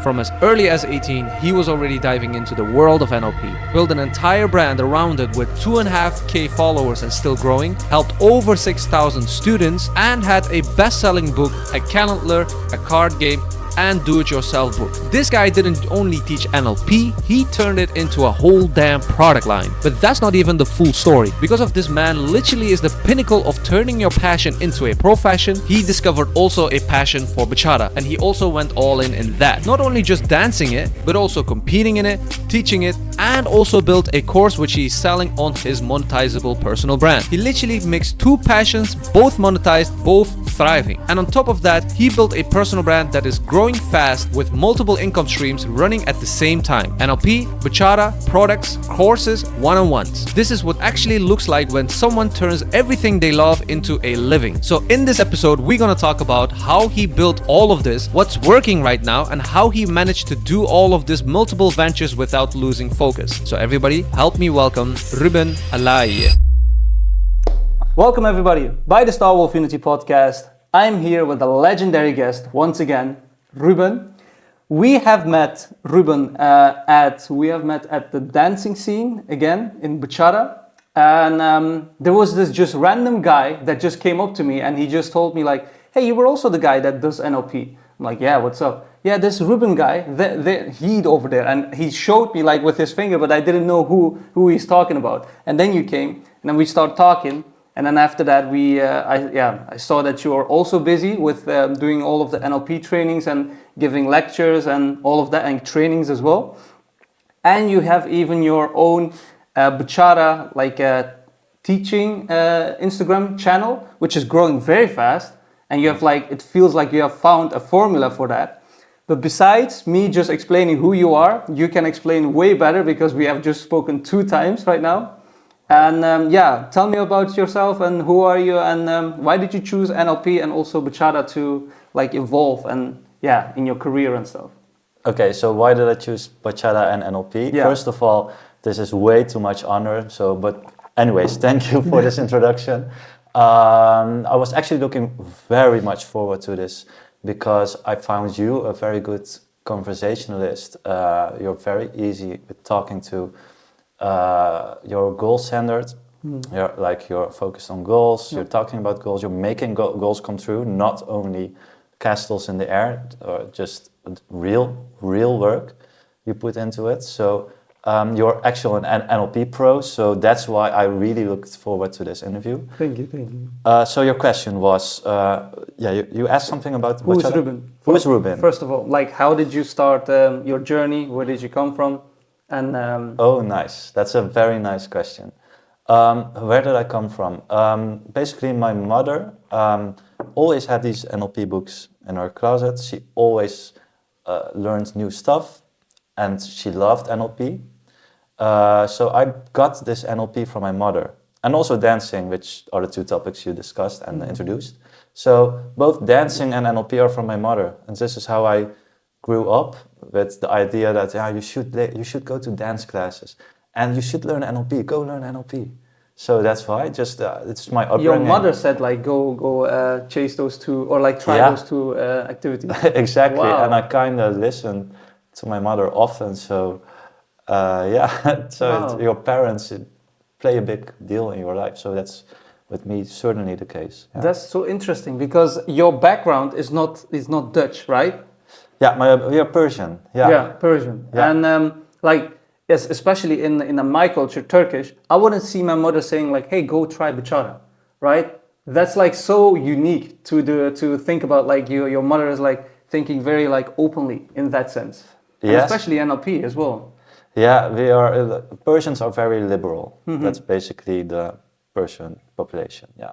From as early as 18, he was already diving into the world of NLP, built an entire brand around it with 2.5k followers and still growing, helped over 6,000 students, and had a best-selling book, a calendar, a card game, and do-it-yourself book. This guy didn't only teach NLP, he turned it into a whole damn product line. But that's not even the full story. Because of this man literally is the pinnacle of turning your passion into a profession, he discovered also a passion for bachata, and he also went all in that. Not only just dancing it, but also competing in it, teaching it, and also built a course which he's selling on his Monetizable personal brand. He literally mixed two passions, both monetized, both thriving. And on top of that, he built a personal brand that is growing fast with multiple income streams running at the same time. NLP, bachata, products, courses, one-on-ones. This is what actually looks like when someone turns everything they love into a living. So in this episode, we're gonna talk about how he built all of this, what's working right now, and how he managed to do all of this multiple ventures without losing focus. So everybody, help me welcome Rubin Alaie. Welcome everybody by the Star Wolf Unity podcast. I'm here with a legendary guest once again, Rubin. We have met Rubin at the dancing scene again in bachata, and there was this just random guy that just came up to me and he just told me like, "Hey, you were also the guy that does NLP." I'm like, "Yeah, what's up?" "Yeah, this Rubin guy, he'd over there," and he showed me like with his finger, but I didn't know who he's talking about. And then you came, and then we started talking. And then after that, I saw that you are also busy with doing all of the NLP trainings and giving lectures and all of that and trainings as well. And you have even your own bachata teaching Instagram channel, which is growing very fast. And you have it feels like you have found a formula for that. But besides me just explaining who you are, you can explain way better because we have just spoken 2 times right now. And tell me about yourself and who are you and why did you choose NLP and also bachata to evolve and in your career and stuff? Okay, so why did I choose bachata and NLP? Yeah. First of all, this is way too much honor. But anyways, thank you for this introduction. I was actually looking very much forward to this because I found you a very good conversationalist. You're very easy with talking to. You're goal-centered, you're focused on goals, you're talking about goals, you're making goals come true, not only castles in the air, or just real work you put into it. So you're actually an NLP pro, so that's why I really looked forward to this interview. Thank you. So your question was, you asked something about Who is Rubin? Who is Rubin? First of all, how did you start your journey? Where did you come from? And Oh, nice. That's a very nice question. Where did I come from? Basically, my mother always had these NLP books in her closet. She always learned new stuff, and she loved NLP. So I got this NLP from my mother, and also dancing, which are the 2 topics you discussed and introduced. So both dancing and NLP are from my mother, and this is how I grew up with the idea that you should go to dance classes and you should learn NLP. Go learn NLP. So that's why it's my upbringing. Your mother said go chase those 2 or try those 2 activities. Exactly. Wow. And I kind of listen to my mother often. So Wow. Your parents play a big deal in your life. So that's with me certainly the case. Yeah. That's so interesting because your background is not Dutch, right? Yeah, we are Persian. Yeah, Persian. Yeah. And yes, especially in my culture, Turkish, I wouldn't see my mother saying hey, go try bachata, right? That's so unique to think about. Your mother is thinking very openly in that sense. And Yes. especially NLP as well. Yeah, we are. Persians are very liberal. Mm-hmm. That's basically the Persian population. Yeah.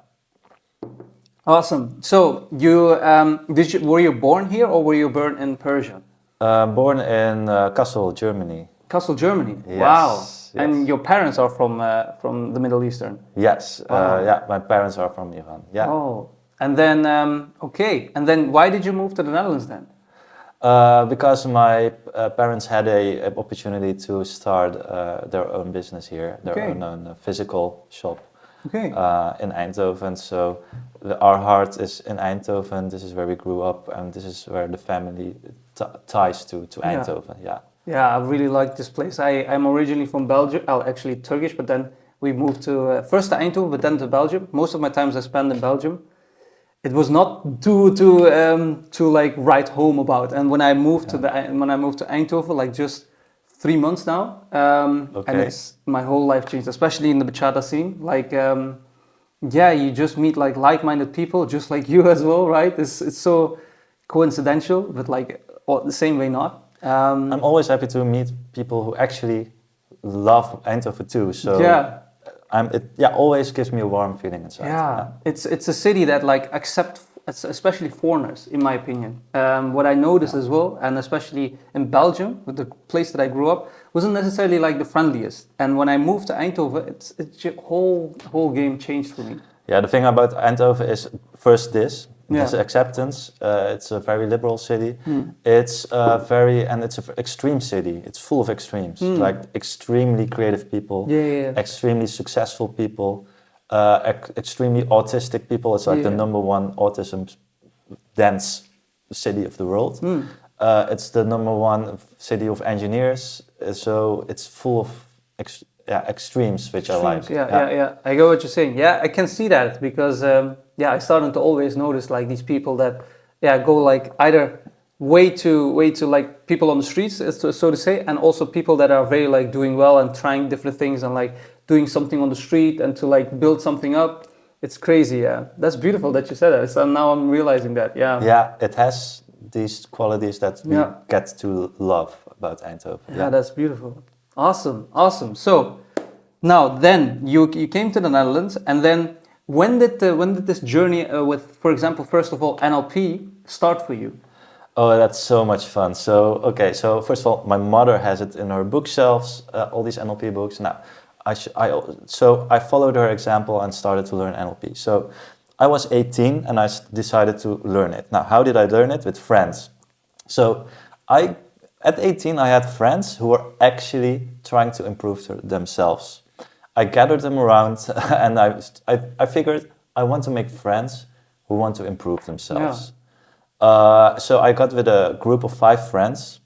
Awesome. So were you born here or were you born in Persia? Born in Kassel, Germany. Kassel, Germany. Yes, Wow. yes. And your parents are from the Middle Eastern. Yes. Wow. My parents are from Iran. Yeah. Oh. And then okay. And then why did you move to the Netherlands then? Because my parents had a opportunity to start their own business here, their own physical shop in Eindhoven. So our heart is in Eindhoven. This is where we grew up, and this is where the family ties to Eindhoven. Yeah. Yeah, I really like this place. I'm originally from Belgium. Oh, actually Turkish, but then we moved to first to Eindhoven, but then to Belgium. Most of my times I spent in Belgium. It was not to like write home about. And when I moved to Eindhoven, like just 3 months now, and it's my whole life changed, especially in the bachata scene. Like, you just meet like-minded people, just like you as well, right? It's so coincidental, but like the same way not. I'm always happy to meet people who actually love Eindhoven too. So it always gives me a warm feeling inside. Yeah, it's a city that like accepts especially foreigners, in my opinion. What I noticed as well, and especially in Belgium, with the place that I grew up, wasn't necessarily like the friendliest. And when I moved to Eindhoven, it's just whole game changed for me. Yeah, the thing about Eindhoven is first this acceptance. It's a very liberal city. It's it's an extreme city. It's full of extremes, like extremely creative people, extremely successful people, extremely autistic people. It's like the number one autism dense city of the world. It's the number one city of engineers. So it's full of extremes, which I like. Yeah. I get what you're saying. Yeah, I can see that because I started to always notice like these people that go like either way to like people on the streets, so to say, and also people that are very like doing well and trying different things and like doing something on the street and to like build something up. It's crazy. Yeah, that's beautiful that you said that. So now I'm realizing that. Yeah, it has these qualities that we get to love about Eindhoven. Yeah, that's beautiful. Awesome. So now then you came to the Netherlands, and then when did this journey with, for example, first of all NLP start for you? Oh, that's so much fun. So first of all, my mother has it in her bookshelves, all these NLP books. Now, I followed her example and started to learn NLP. So I was 18 and I decided to learn it. Now, how did I learn it? With friends. So at 18, I had friends who were actually trying to improve themselves. I gathered them around and I figured I want to make friends who want to improve themselves. So I got with a group of 5 friends,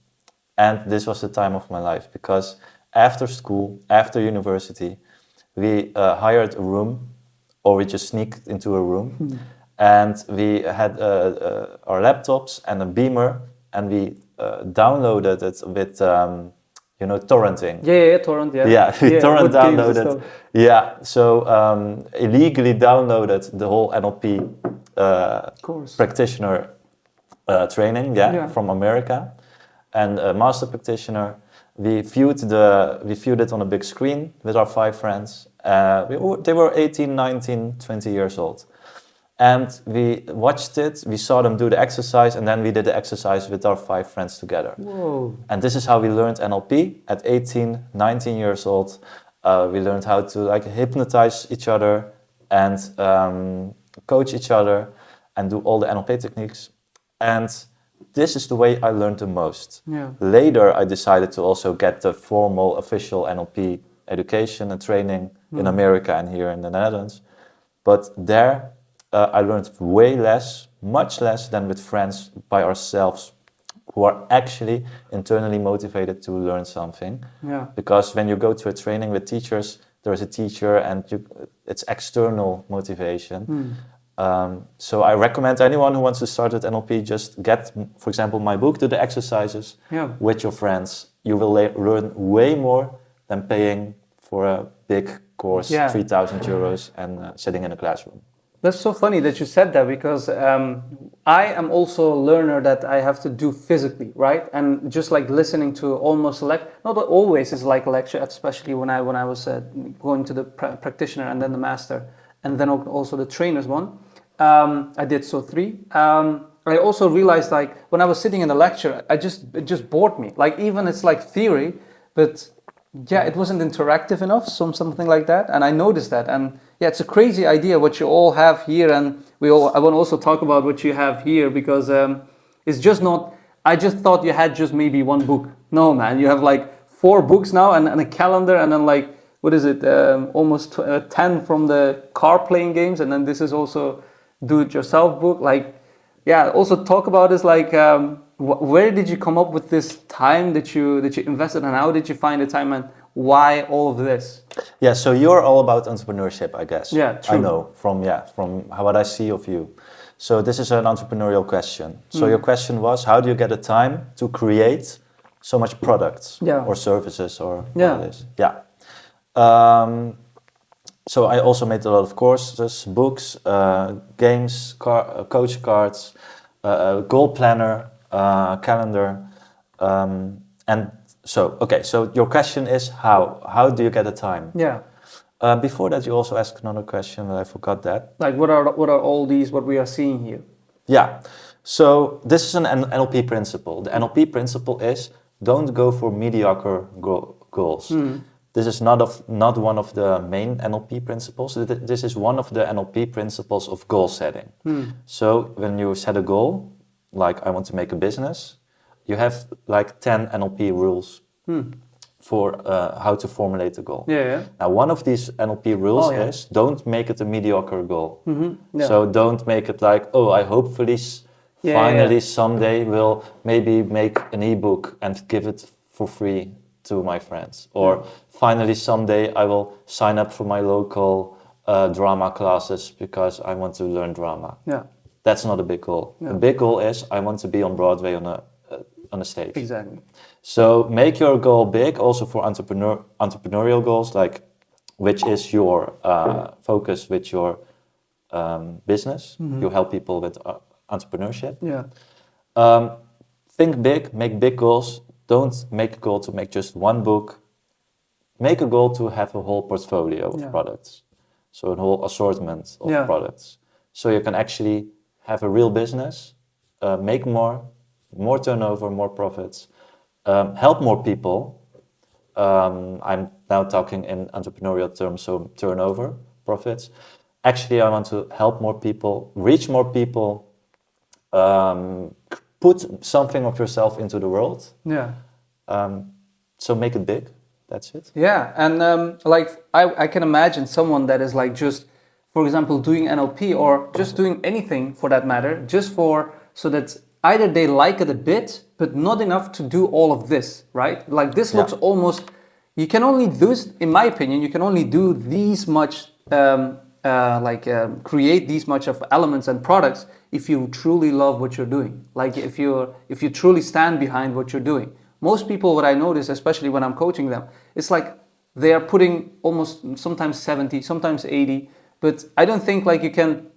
and this was the time of my life because after school, after university, we hired a room, or we just sneaked into a room, and we had our laptops and a beamer, and we downloaded it with torrenting. Yeah, torrent. Yeah, we torrent downloaded. Yeah, so illegally downloaded the whole NLP practitioner training. From America, and a master practitioner. We viewed it on a big screen with our 5 friends. They were 18, 19, 20 years old. And we watched it, we saw them do the exercise, and then we did the exercise with our 5 friends together. Whoa. And this is how we learned NLP at 18, 19 years old. We learned how to like hypnotize each other and coach each other and do all the NLP techniques. And this is the way I learned the most. Yeah. Later, I decided to also get the formal official NLP education and training in America and here in the Netherlands. But there, I learned much less than with friends by ourselves who are actually internally motivated to learn something. Yeah. Because when you go to a training with teachers, there is a teacher and it's external motivation. So I recommend anyone who wants to start with NLP, just get, for example, my book, do the exercises with your friends. You will learn way more than paying for a big course, 3,000 euros, and sitting in a classroom. That's so funny that you said that because I am also a learner that I have to do physically, right? And just like listening to almost not always is like a lecture, especially when I was going to the practitioner and then the master and then also the trainer's one. I did 3. I also realized like when I was sitting in the lecture, it just bored me. Like even it's like theory, but it wasn't interactive enough, something like that. And I noticed that. And it's a crazy idea what you all have here. And I want to also talk about what you have here because it's just not, I just thought you had just maybe 1 book. No, man, you have like 4 books now and a calendar and then like, what is it? Almost 10 from the car playing games. And then this is also do-it-yourself book. Like, also talk about this, like, where did you come up with this time that you invested, and how did you find the time, and why all of this? Yeah, so you're all about entrepreneurship, I guess. Yeah, true. I know from what I see of you. So this is an entrepreneurial question. So your question was, how do you get the time to create so much products or services or what it is? Yeah. So I also made a lot of courses, books, games, coach cards, goal planner, calendar, and so your question is how do you get the time? Yeah. Before that, you also asked another question, but I forgot that. Like what are all these what we are seeing here? Yeah. So this is an NLP principle. The NLP principle is don't go for mediocre goals. This is not one of the main NLP principles. This is one of the NLP principles of goal setting. So when you set a goal, like I want to make a business, you have like 10 NLP rules for how to formulate a goal. Yeah. Now, one of these NLP rules is don't make it a mediocre goal. So don't make it like, oh, I hopefully finally someday will maybe make an ebook and give it for free to my friends. Or finally someday I will sign up for my local drama classes because I want to learn drama. Yeah. That's not a big goal. The big goal is I want to be on Broadway on a stage. Exactly. So make your goal big, also for entrepreneurial goals, like which is your focus with your business. You help people with entrepreneurship. Yeah. Think big, make big goals. Don't make a goal to make just one book. Make a goal to have a whole portfolio of products. So a whole assortment of products. So you can actually have a real business, make more turnover, more profits, help more people. I'm now talking in entrepreneurial terms, so turnover, profits. Actually, I want to help more people, reach more people, put something of yourself into the world. Yeah. So make it big. That's it. Yeah, and like I can imagine someone that is like just, for example, doing NLP or just doing anything for that matter, just so that either they like it a bit, but not enough to do all of this, right? Like this looks almost, you can only do, in my opinion, you can only do these much, create these much of elements and products if you truly love what you're doing. Like if you truly stand behind what you're doing. Most people, what I notice, especially when I'm coaching them, it's like they are putting almost sometimes 70, sometimes 80, but I don't think like you can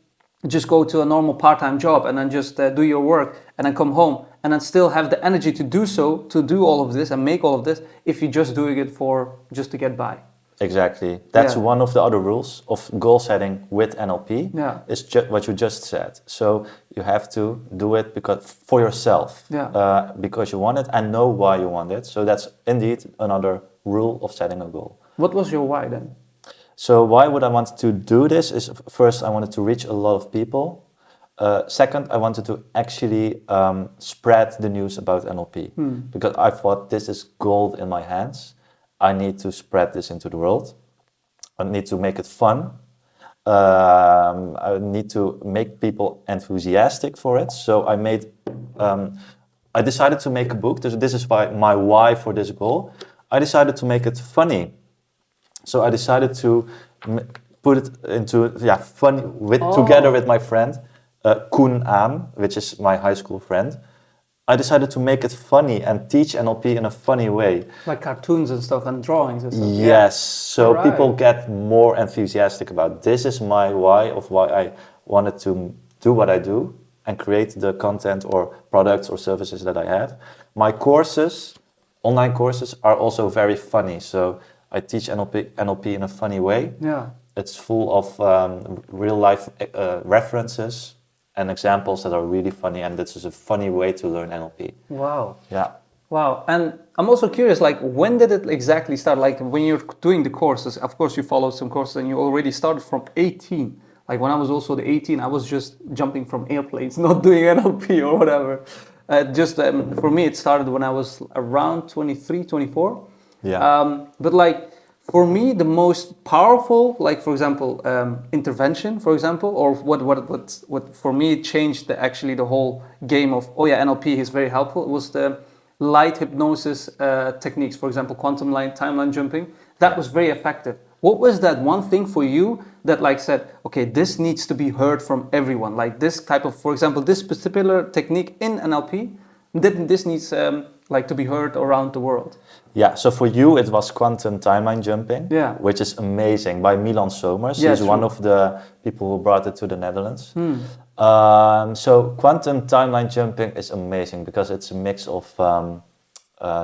just go to a normal part-time job and then just do your work and then come home and then still have the energy to do so, to do all of this and make all of this if you're just doing it just to get by. Exactly. That's one of the other rules of goal setting with NLP. Yeah. Is what you just said. So you have to do it for yourself, because you want it and know why you want it. So that's indeed another rule of setting a goal. What was your why then? So why would I want to do this is, first, I wanted to reach a lot of people. Second, I wanted to actually spread the news about NLP because I thought this is gold in my hands. I need to spread this into the world. I need to make it fun. I need to make people enthusiastic for it. So I decided to make a book. This is my why for this goal. I decided to make it funny. So I decided to put it into funny together with my friend Koen Aan, which is my high school friend. I decided to make it funny and teach NLP in a funny way. Like cartoons and stuff and drawings and stuff. Yes, so people get more enthusiastic about this is my why of why I wanted to do what I do and create the content or products or services that I have. My courses, online courses, are also very funny. So I teach NLP in a funny way. Yeah. It's full of real life references and examples that are really funny, and this is a funny way to learn NLP. Wow. Yeah. Wow. And I'm also curious, like, when did it exactly start? Like, when you're doing the courses, of course you followed some courses and you already started from 18. Like, when I was also the 18, I was just jumping from airplanes, not doing NLP or whatever. For me, it started when I was around 23, 24. Yeah. But like, For me, the most powerful, like for example, intervention, for example, or what for me changed actually the whole game of, oh yeah, NLP is very helpful, was the light hypnosis techniques, for example, quantum light, timeline jumping. That was very effective. What was that one thing for you that like said, okay, this needs to be heard from everyone? Like this type of, for example, this particular technique in NLP, this needs like to be heard around the world. Yeah, so for you it was quantum timeline jumping, Yeah. which is amazing, by Milan Somers. Yeah, He's true. one of the people who brought it to the Netherlands. So quantum timeline jumping is amazing because it's a mix of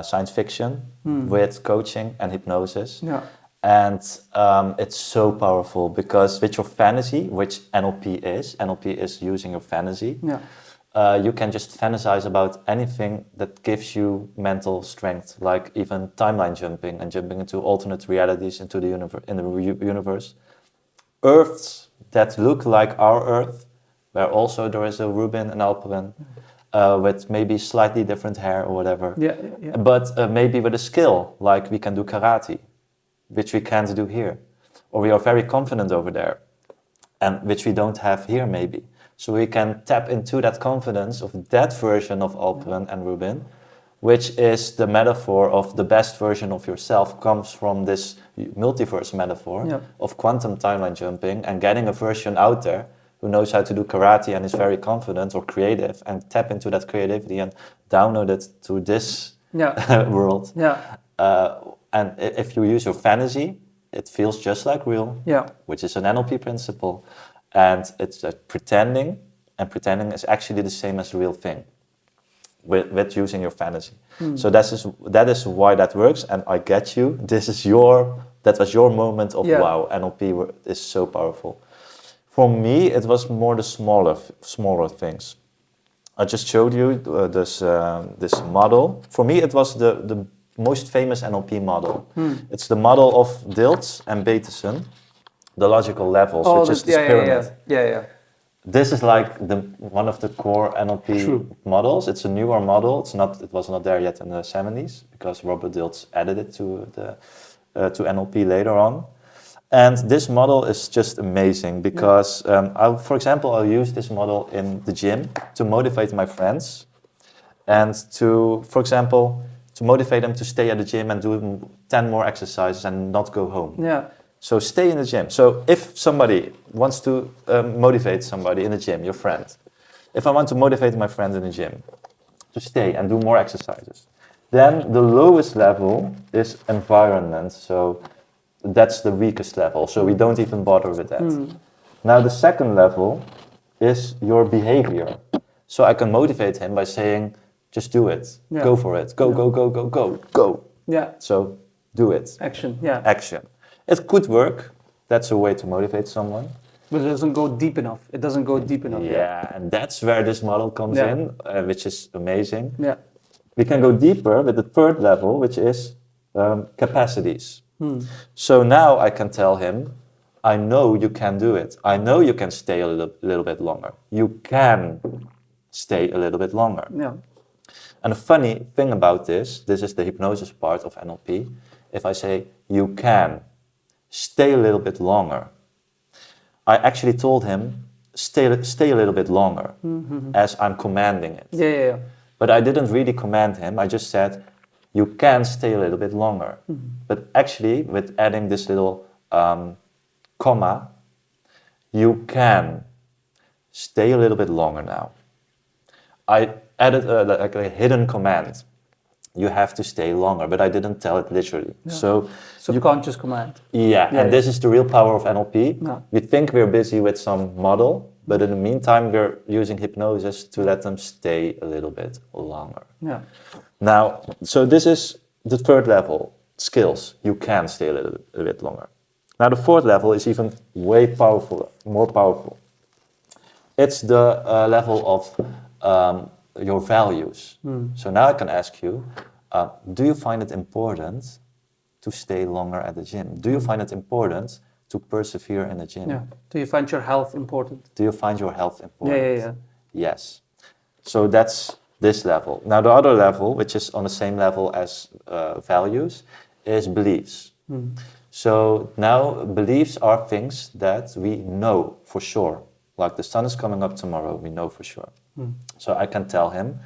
science fiction with coaching and hypnosis. Yeah. And it's so powerful because with your fantasy, which NLP is using your fantasy, you can just fantasize about anything that gives you mental strength, like even timeline jumping and jumping into alternate realities into the universe. Earths that look like our Earth, where also there is a Rubin Alaie with maybe slightly different hair or whatever. But maybe with a skill, like we can do karate, which we can't do here. Or we are very confident over there, and which we don't have here maybe. So we can tap into that confidence of that version of Alperen and Rubin, which is the metaphor of the best version of yourself, comes from this multiverse metaphor of quantum timeline jumping and getting a version out there who knows how to do karate and is very confident or creative, and tap into that creativity and download it to this world. And if you use your fantasy, it feels just like real, which is an NLP principle. And it's pretending, and pretending is actually the same as the real thing with using your fantasy. So that is why that works, and I get you. That was your moment of wow, NLP is so powerful. For me, it was more the smaller things. I just showed you this model. For me, it was the most famous NLP model. It's the model of Dilts and Bateson, the logical levels, which is this pyramid. This is like one of the core NLP models. It's a newer model. It was not there yet in the 70s because Robert Dilts added it to NLP later on. And this model is just amazing because, for example, I'll use this model in the gym to motivate my friends and to motivate them to stay at the gym and do 10 more exercises and not go home. So stay in the gym. So if somebody wants to motivate somebody in the gym, your friend, if I want to motivate my friend in the gym to stay and do more exercises, then the lowest level is environment. So that's the weakest level. So we don't even bother with that. Now the second level is your behavior. So I can motivate him by saying, just do it. Go for it. Go. So do it. Action. It could work. That's a way to motivate someone. But it doesn't go deep enough. And that's where this model comes in, which is amazing. We can go deeper with the third level, which is capacities. So now I can tell him, I know you can do it. I know you can stay a little bit longer. You can stay a little bit longer. And the funny thing about this is the hypnosis part of NLP. If I say, you can stay a little bit longer, I actually told him, stay a little bit longer, as I'm commanding it. But I didn't really command him. I just said, you can stay a little bit longer. But actually, with adding this little comma, you can stay a little bit longer now. I added a hidden command. You have to stay longer, but I didn't tell it literally. So subconscious command. And this is the real power of NLP. We think we're busy with some model, but in the meantime, we're using hypnosis to let them stay a little bit longer. Now, so this is the third level, skills. You can stay a little bit longer. Now, the fourth level is even way more powerful. It's the level of your values. So now I can ask you, do you find it important to stay longer at the gym? Do you find it important to persevere in the gym? Do you find your health important? Yes. So that's this level. Now the other level, which is on the same level as values, is beliefs. So now beliefs are things that we know for sure. Like the sun is coming up tomorrow, we know for sure. So I can tell him,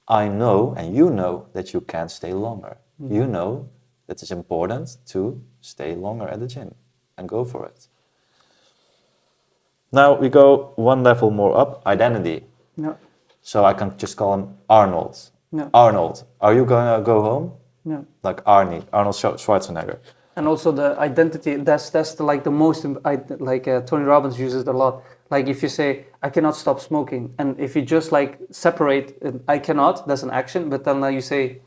I know and you know that you can't stay longer. You know that it's important to stay longer at the gym and go for it. Now we go one level more up, identity. No. So I can just call him Arnold. No. Arnold, are you gonna go home? No. Like Arnold Schwarzenegger. And also the identity, that's the most, Tony Robbins uses it a lot. Like if you say, I cannot stop smoking, and if you just like separate, I cannot, that's an action, but then you say,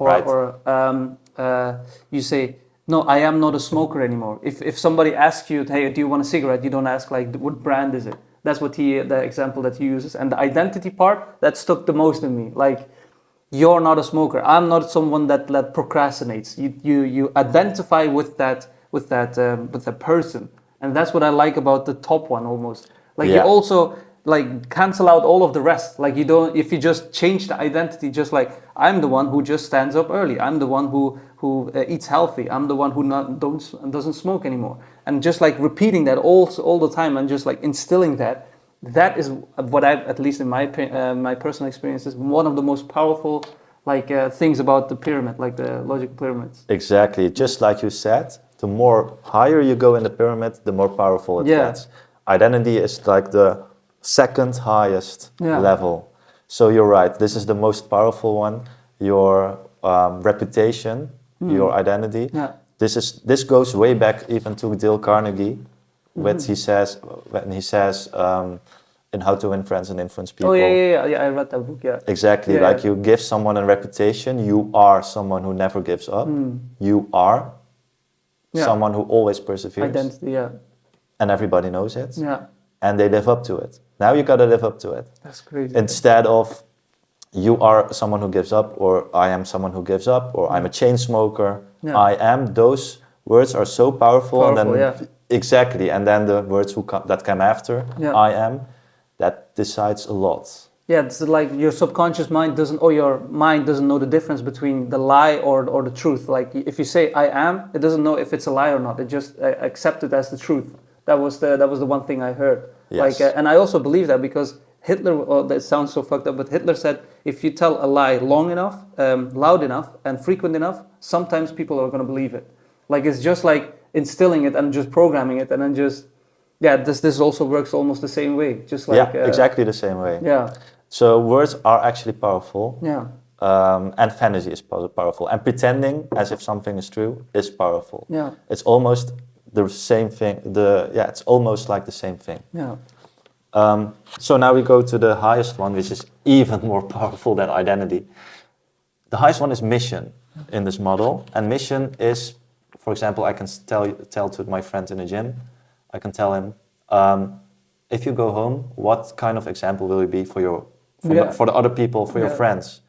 you say, no, I am not a smoker anymore. If somebody asks you, hey, do you want a cigarette? You don't ask like, what brand is it? That's what the example that he uses. And the identity part, that stuck the most in me. Like, you're not a smoker. I'm not someone that procrastinates. You identify with that person, and that's what I like about the top one almost. Like you also like cancel out all of the rest. Like you don't, if you just change the identity, just like I'm the one who just stands up early. I'm the one who eats healthy. I'm the one who doesn't smoke anymore. And just like repeating that all the time and just like instilling that. That is what I've, at least in my personal experience, is one of the most powerful things about the pyramid, like the logic pyramids. Exactly, just like you said, the more higher you go in the pyramid, the more powerful it gets. Identity is like the second highest level. So you're right, this is the most powerful one. Your reputation, your identity. Yeah. This goes way back even to Dale Carnegie. When he says in How to Win Friends and Influence People. Oh yeah, I read that book. Yeah. Exactly, you give someone a reputation. You are someone who never gives up. You are someone who always perseveres. Identity, yeah. And everybody knows it. Yeah. And they live up to it. Now you gotta live up to it. That's crazy. Instead of you are someone who gives up, or I am someone who gives up, or I'm a chain smoker. Yeah. I am. Those words are so powerful, and then. Exactly, and then the words that come after, I am, that decides a lot. Yeah, it's like your subconscious mind your mind doesn't know the difference between the lie or the truth. Like if you say I am, it doesn't know if it's a lie or not. It just accepts it as the truth. That was the one thing I heard. Yes. And I also believe that because Hitler, that sounds so fucked up, but Hitler said if you tell a lie long enough, loud enough, and frequent enough, sometimes people are going to believe it. Like it's just like instilling it and just programming it, and then just this also works almost the same way, just like exactly the same way. Yeah. So words are actually powerful. Yeah. And fantasy is powerful, and pretending as if something is true is powerful. Yeah. It's almost the same thing. It's almost like the same thing. Yeah. So now we go to the highest one, which is even more powerful than identity. The highest one is mission in this model, and mission is, for example, I can tell to my friend in the gym, I can tell him, if you go home, what kind of example will you be for the other people, for your friends?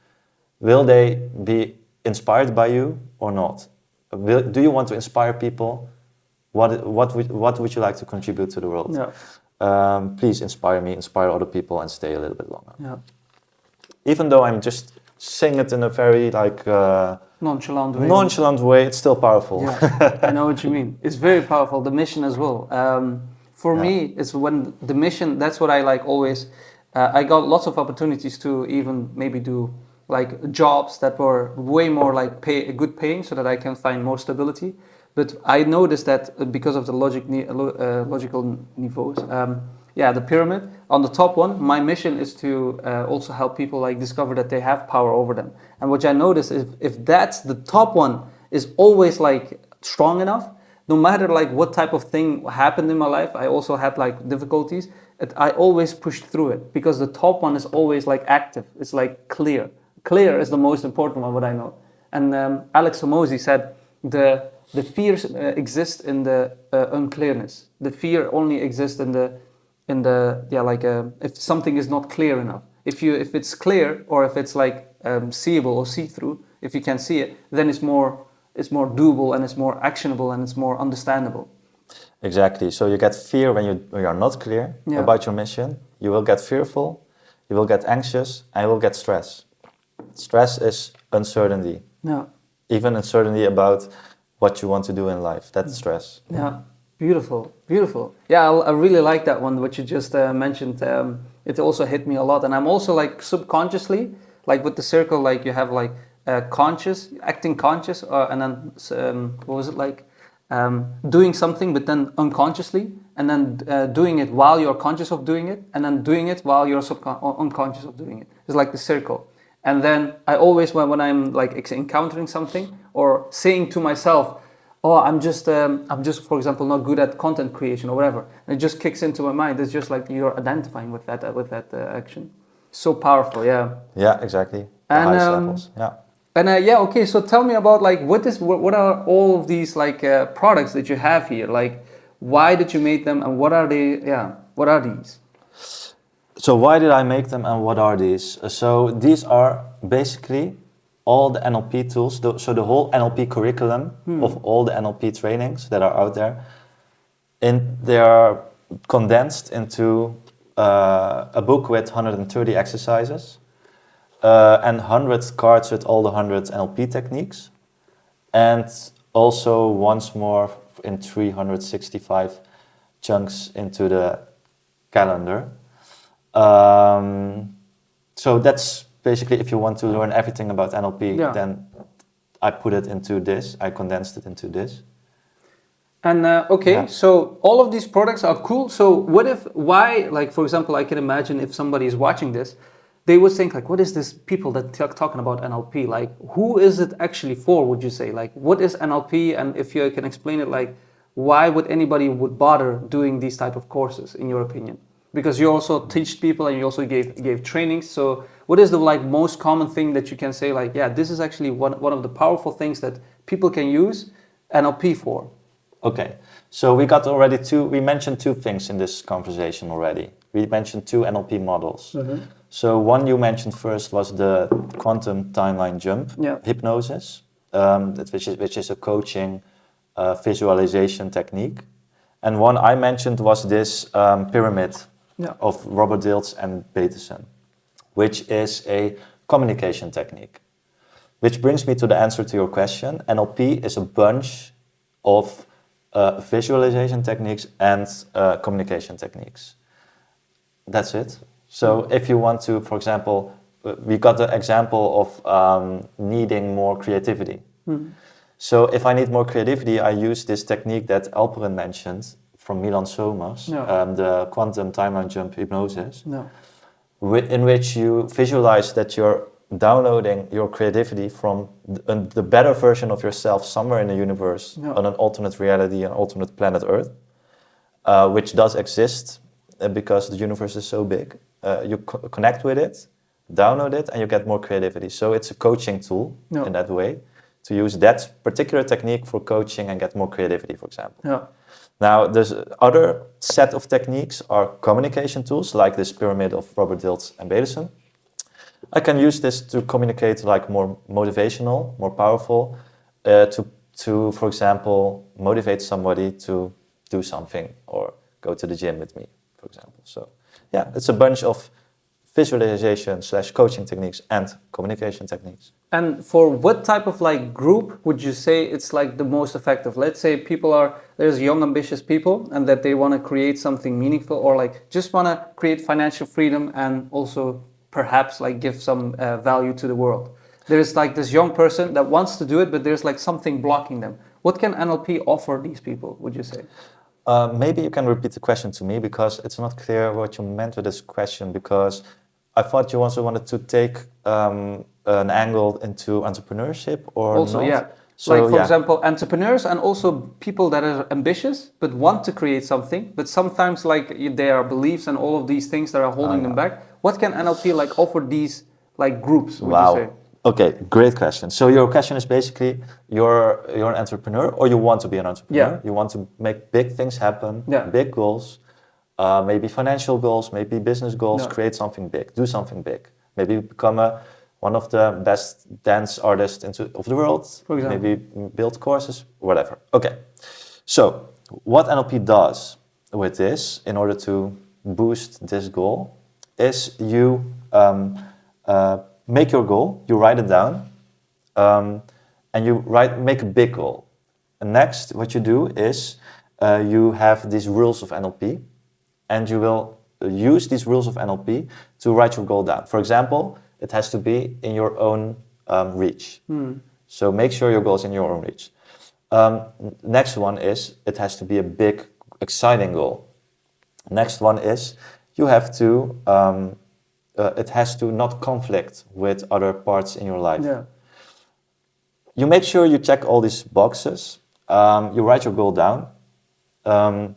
Will they be inspired by you or not? Do you want to inspire people? What would you like to contribute to the world? Yeah. Please inspire me, inspire other people, and stay a little bit longer. Yeah. Even though I'm just saying it in a very nonchalant way, it's still powerful. Yeah, I know what you mean. It's very powerful. The mission as well. For me, it's when the mission. That's what I like always. I got lots of opportunities to even maybe do like jobs that were way more like good paying, so that I can find more stability. But I noticed that because of the logical niveaus, the pyramid, on the top one, my mission is to also help people like discover that they have power over them. And what I noticed is if that's the top one is always like strong enough, no matter like what type of thing happened in my life, I also had like difficulties, I always pushed through it because the top one is always like active. It's like clear. Clear is the most important one, what I know. And Alex Hormozi said the fears exist in the unclearness. The fear only exists if something is not clear enough. If it's clear, or if it's like seeable or see-through, if you can see it, then it's more doable, and it's more actionable, and it's more understandable. Exactly. So you get fear when you are not clear about your mission. You will get fearful, you will get anxious, and you will get stress. Stress is uncertainty. Yeah. Even uncertainty about what you want to do in life. That's stress. Yeah, beautiful, beautiful. Yeah, I really like that one, what you just mentioned. It also hit me a lot, and I'm also like subconsciously, like with the circle, like you have like conscious, acting conscious, and then what was it like, doing something, but then unconsciously, and then doing it while you're conscious of doing it, and then doing it while you're unconscious of doing it. It's like the circle. And then I always, when I'm like encountering something or saying to myself, oh, I'm just, for example, not good at content creation or whatever. And it just kicks into my mind. It's just like you're identifying with that action. So powerful, yeah. Yeah, exactly. The And, highest levels. Yeah. And yeah, okay. So tell me about like what are all of these like products that you have here? Like, why did you make them, and what are they? Yeah, what are these? So why did I make them, and what are these? So these are basically all the NLP tools. So the whole NLP curriculum of all the NLP trainings that are out there, and they are condensed into a book with 130 exercises and 100 cards with all the 100 NLP techniques, and also once more in 365 chunks into the calendar. So that's basically, if you want to learn everything about NLP, then I put it into this. I condensed it into this. And so all of these products are cool. So why, like for example, I can imagine if somebody is watching this, they would think like, what is this people that talking about NLP? Like, who is it actually for? Would you say, like, what is NLP? And if you can explain it, like, why would anybody would bother doing these type of courses, in your opinion? Because you also teach people and you also gave trainings. So what is the like most common thing that you can say, like, yeah, this is actually one of the powerful things that people can use NLP for? Okay, so we mentioned two things in this conversation already. We mentioned two NLP models. Mm-hmm. So one you mentioned first was the quantum timeline jump hypnosis, which is a coaching visualization technique. And one I mentioned was this pyramid of Robert Dilts and Peterson, which is a communication technique. Which brings me to the answer to your question. NLP is a bunch of visualization techniques and communication techniques. That's it. So if you want to, for example, we got the example of needing more creativity. Mm. So if I need more creativity, I use this technique that Alperen mentioned from Milan Somas, the quantum timeline jump hypnosis, in which you visualize that you're downloading your creativity from the better version of yourself somewhere in the universe, on an alternate reality, an alternate planet Earth, which does exist because the universe is so big. You connect with it, download it, and you get more creativity. So it's a coaching tool in that way, to use that particular technique for coaching and get more creativity, for example. Yeah. Now, there's other set of techniques are communication tools, like this pyramid of Robert Dilts and Peterson. I can use this to communicate like more motivational, more powerful, to, for example, motivate somebody to do something or go to the gym with me, for example. So yeah, it's a bunch of visualization / coaching techniques and communication techniques. And for what type of like group would you say it's like the most effective? Let's say there's young ambitious people and that they want to create something meaningful, or like just want to create financial freedom and also perhaps like give some value to the world. There's like this young person that wants to do it, but there's like something blocking them. What can NLP offer these people, would you say? Maybe you can repeat the question to me, because it's not clear what you meant with this question, because I thought you also wanted to take an angle into entrepreneurship or also, not. Yeah. So, like, for example, entrepreneurs and also people that are ambitious but want to create something, but sometimes like their beliefs and all of these things that are holding them back. What can NLP like offer these like groups, would you say? Okay, great question. So your question is basically, you're an entrepreneur, or you want to be an entrepreneur. Yeah. You want to make big things happen, big goals, maybe financial goals, maybe business goals, create something big, do something big. Maybe become one of the best dance artists of the world, for example. Maybe build courses, whatever. Okay, so what NLP does with this, in order to boost this goal, is you make your goal, you write it down, and you make a big goal. next, what you do is you have these rules of NLP, and you will use these rules of NLP to write your goal down. For example, it has to be in your own reach. So make sure your goal is in your own reach. Next one is it has to be a big, exciting goal. Next one is you have to, it has to not conflict with other parts in your life. Yeah. You make sure you check all these boxes, you write your goal down, and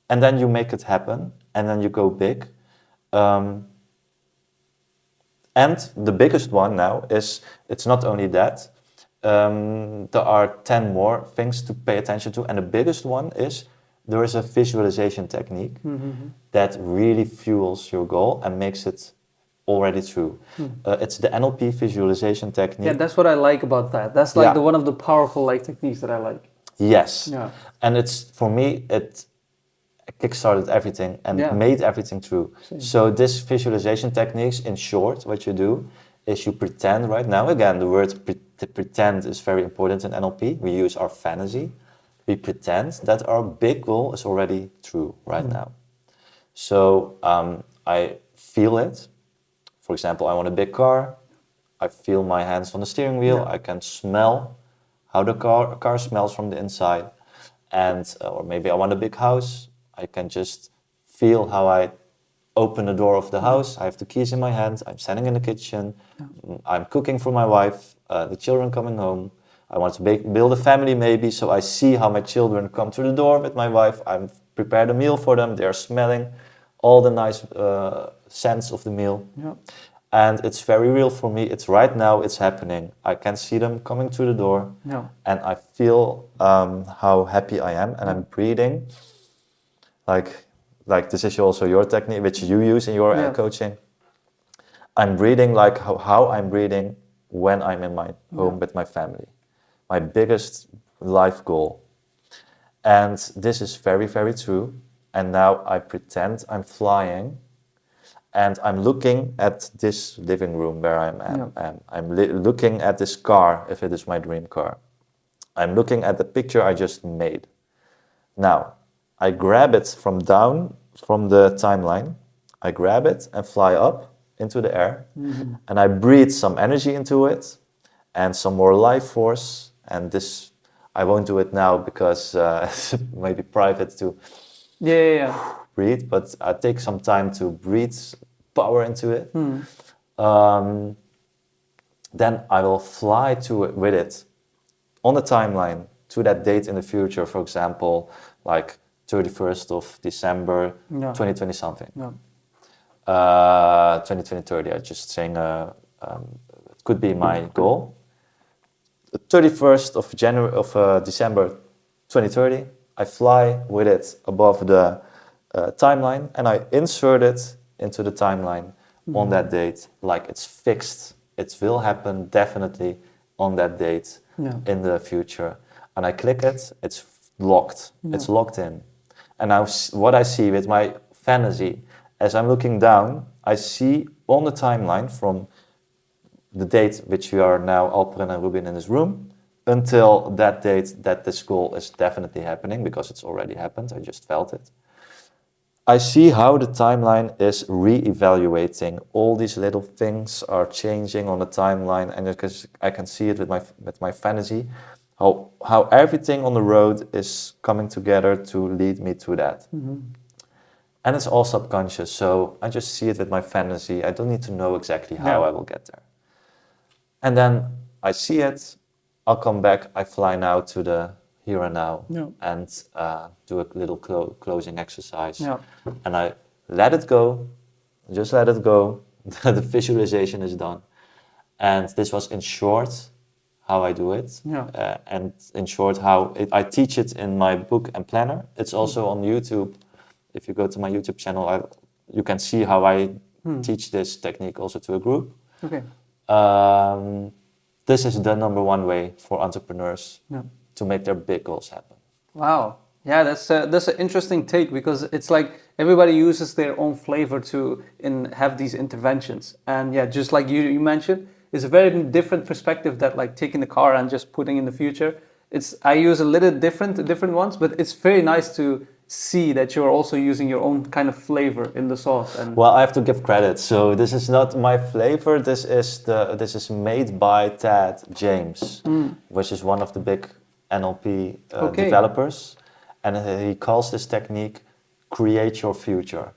then you make it happen, and then you go big. And the biggest one now is, it's not only that, there are 10 more things to pay attention to, and the biggest one is there is a visualization technique that really fuels your goal and makes it already true. It's the NLP visualization technique. Yeah, that's what I like about that. That's like Yeah. one of the powerful techniques that I like. Yes. Yeah. And it's, for me, it kickstarted everything and Yeah. made everything true. Same. So this visualization techniques, in short, what you do is you pretend right now. Again, the word pretend is very important in NLP. We use our fantasy. We pretend that our big goal is already true right now. So I feel it. For example, I want a big car. I feel my hands on the steering wheel. Yeah. I can smell how the car smells from the inside. And or maybe I want a big house. I can just feel how I open the door of the house. I have the keys in my hand. I'm standing in the kitchen. I'm cooking for my wife. The children coming home. I want to build a family maybe, so I see how my children come through the door with my wife. I've prepared a meal for them. They're smelling all the nice scents of the meal. Yeah. And it's very real for me. It's right now, it's happening. I can see them coming through the door. Yeah. And I feel how happy I am, and I'm breathing. Like this is also your technique, which you use in your coaching. I'm breathing like how I'm breathing when I'm in my home with my family. My biggest life goal. And this is very, very true. And now I pretend I'm flying, and I'm looking at this living room where I'm at. Yeah. I'm looking at this car, if it is my dream car. I'm looking at the picture I just made. Now, I grab it from down from the timeline. I grab it and fly up into the air. And I breathe some energy into it and some more life force. And this, I won't do it now because it's maybe private to breathe, but I take some time to breathe power into it. Then I will fly to it with it on the timeline to that date in the future, for example, like 31st of December, 2020 something. 2020-30, I'm just saying it could be my goal. The 31st of December 2030, I fly with it above the timeline, and I insert it into the timeline on that date, like it's fixed. It will happen definitely on that date in the future. And I click it, it's locked. It's locked in. And now what I see with my fantasy, as I'm looking down, I see on the timeline from the date which we are now, Alperen and Rubin in this room, until that date that this goal is definitely happening, because it's already happened, I just felt it. I see how the timeline is re-evaluating. All these little things are changing on the timeline, and because I can see it with my fantasy, how everything on the road is coming together to lead me to that. And it's all subconscious, so I just see it with my fantasy. I don't need to know exactly how I will get there. And then I see it, I'll come back, I fly now to the here and now and do a little closing exercise. And I let it go, just let it go. The visualization is done. And this was in short how I do it. And in short how I teach it in my book and planner. It's also on YouTube. If you go to my YouTube channel, you can see how I teach this technique also to a group. This is the number one way for entrepreneurs to make their big goals happen. Wow. Yeah, that's an interesting take, because it's like everybody uses their own flavor to have these interventions. And just like you mentioned, it's a very different perspective that like taking the car and just putting in the future. I use a little different ones, but it's very nice to see that you're also using your own kind of flavor in the sauce. And Well, I have to give credit. So this is not my flavor. This is made by Ted James, which is one of the big NLP developers, and he calls this technique "create your future."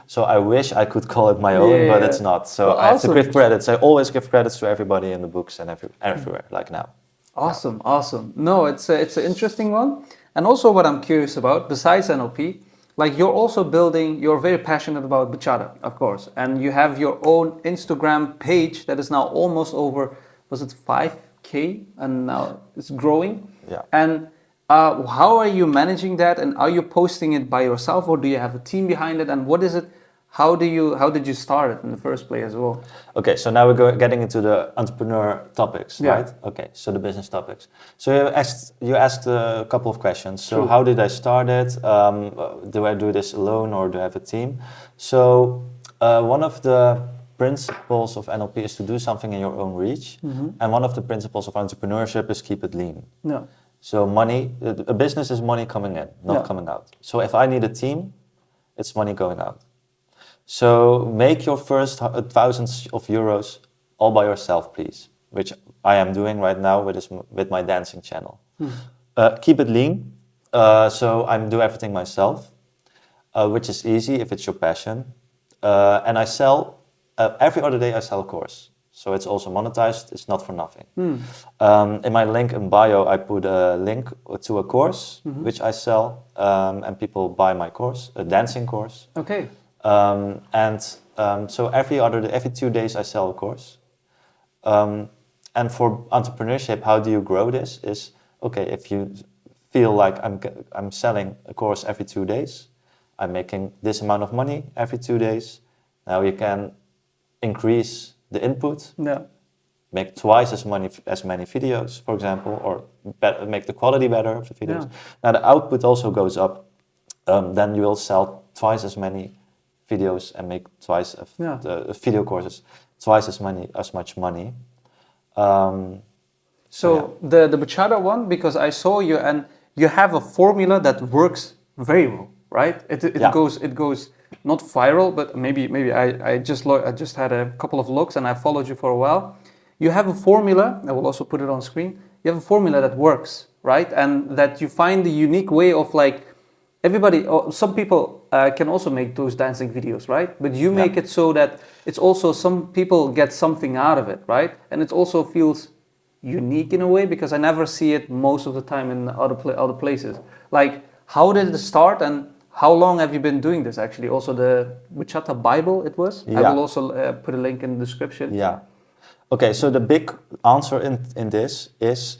So I wish I could call it my own, but it's not. So well, I have to awesome. give credits. I always give credits to everybody in the books and everywhere, like now. Awesome. No, it's an interesting one. And also what I'm curious about, besides NLP, like you're also building, you're very passionate about bachata, of course. And you have your own Instagram page that is now almost over, was it 5K? And now it's growing. Yeah. And how are you managing that? And are you posting it by yourself, or do you have a team behind it? And what is it? How did you start it in the first place as well? Okay, so now we're getting into the entrepreneur topics, Yeah. right? Okay, so the business topics. So you asked a couple of questions. So True. how did I start it? Do I do this alone or do I have a team? So one of the principles of NLP is to do something in your own reach. And one of the principles of entrepreneurship is keep it lean. No. So money, a business is money coming in, not coming out. So if I need a team, it's money going out. So make your first thousands of euros all by yourself, please, which I am doing right now with my dancing channel. Keep it lean. So I do everything myself, which is easy if it's your passion. And I sell, every other day I sell a course. So it's also monetized, it's not for nothing. In my link in bio, I put a link to a course, which I sell, and people buy my course, a dancing course. Okay. So every 2 days I sell a course. And for entrepreneurship, how do you grow this? Is okay, if you feel like I'm selling a course every 2 days, I'm making this amount of money every 2 days. Now you can increase the input, make twice as many videos, for example, or make the quality better of the videos. Yeah. Now the output also goes up. Then you will sell twice as many videos and make twice the video courses twice as much money. The bachata one, because I saw you and you have a formula that works very well, right? It goes not viral, but maybe I just had a couple of looks and I followed you for a while. You have a formula. I will also put it on screen. You have a formula that works, right? And that you find the unique way of like. Everybody, some people can also make those dancing videos, right? But you make it so that it's also some people get something out of it, right? And it also feels unique in a way because I never see it most of the time in other places. Like, how did it start and how long have you been doing this actually? Also the Bachata Bible it was? Yeah. I will also put a link in the description. Yeah. Okay, so the big answer in this is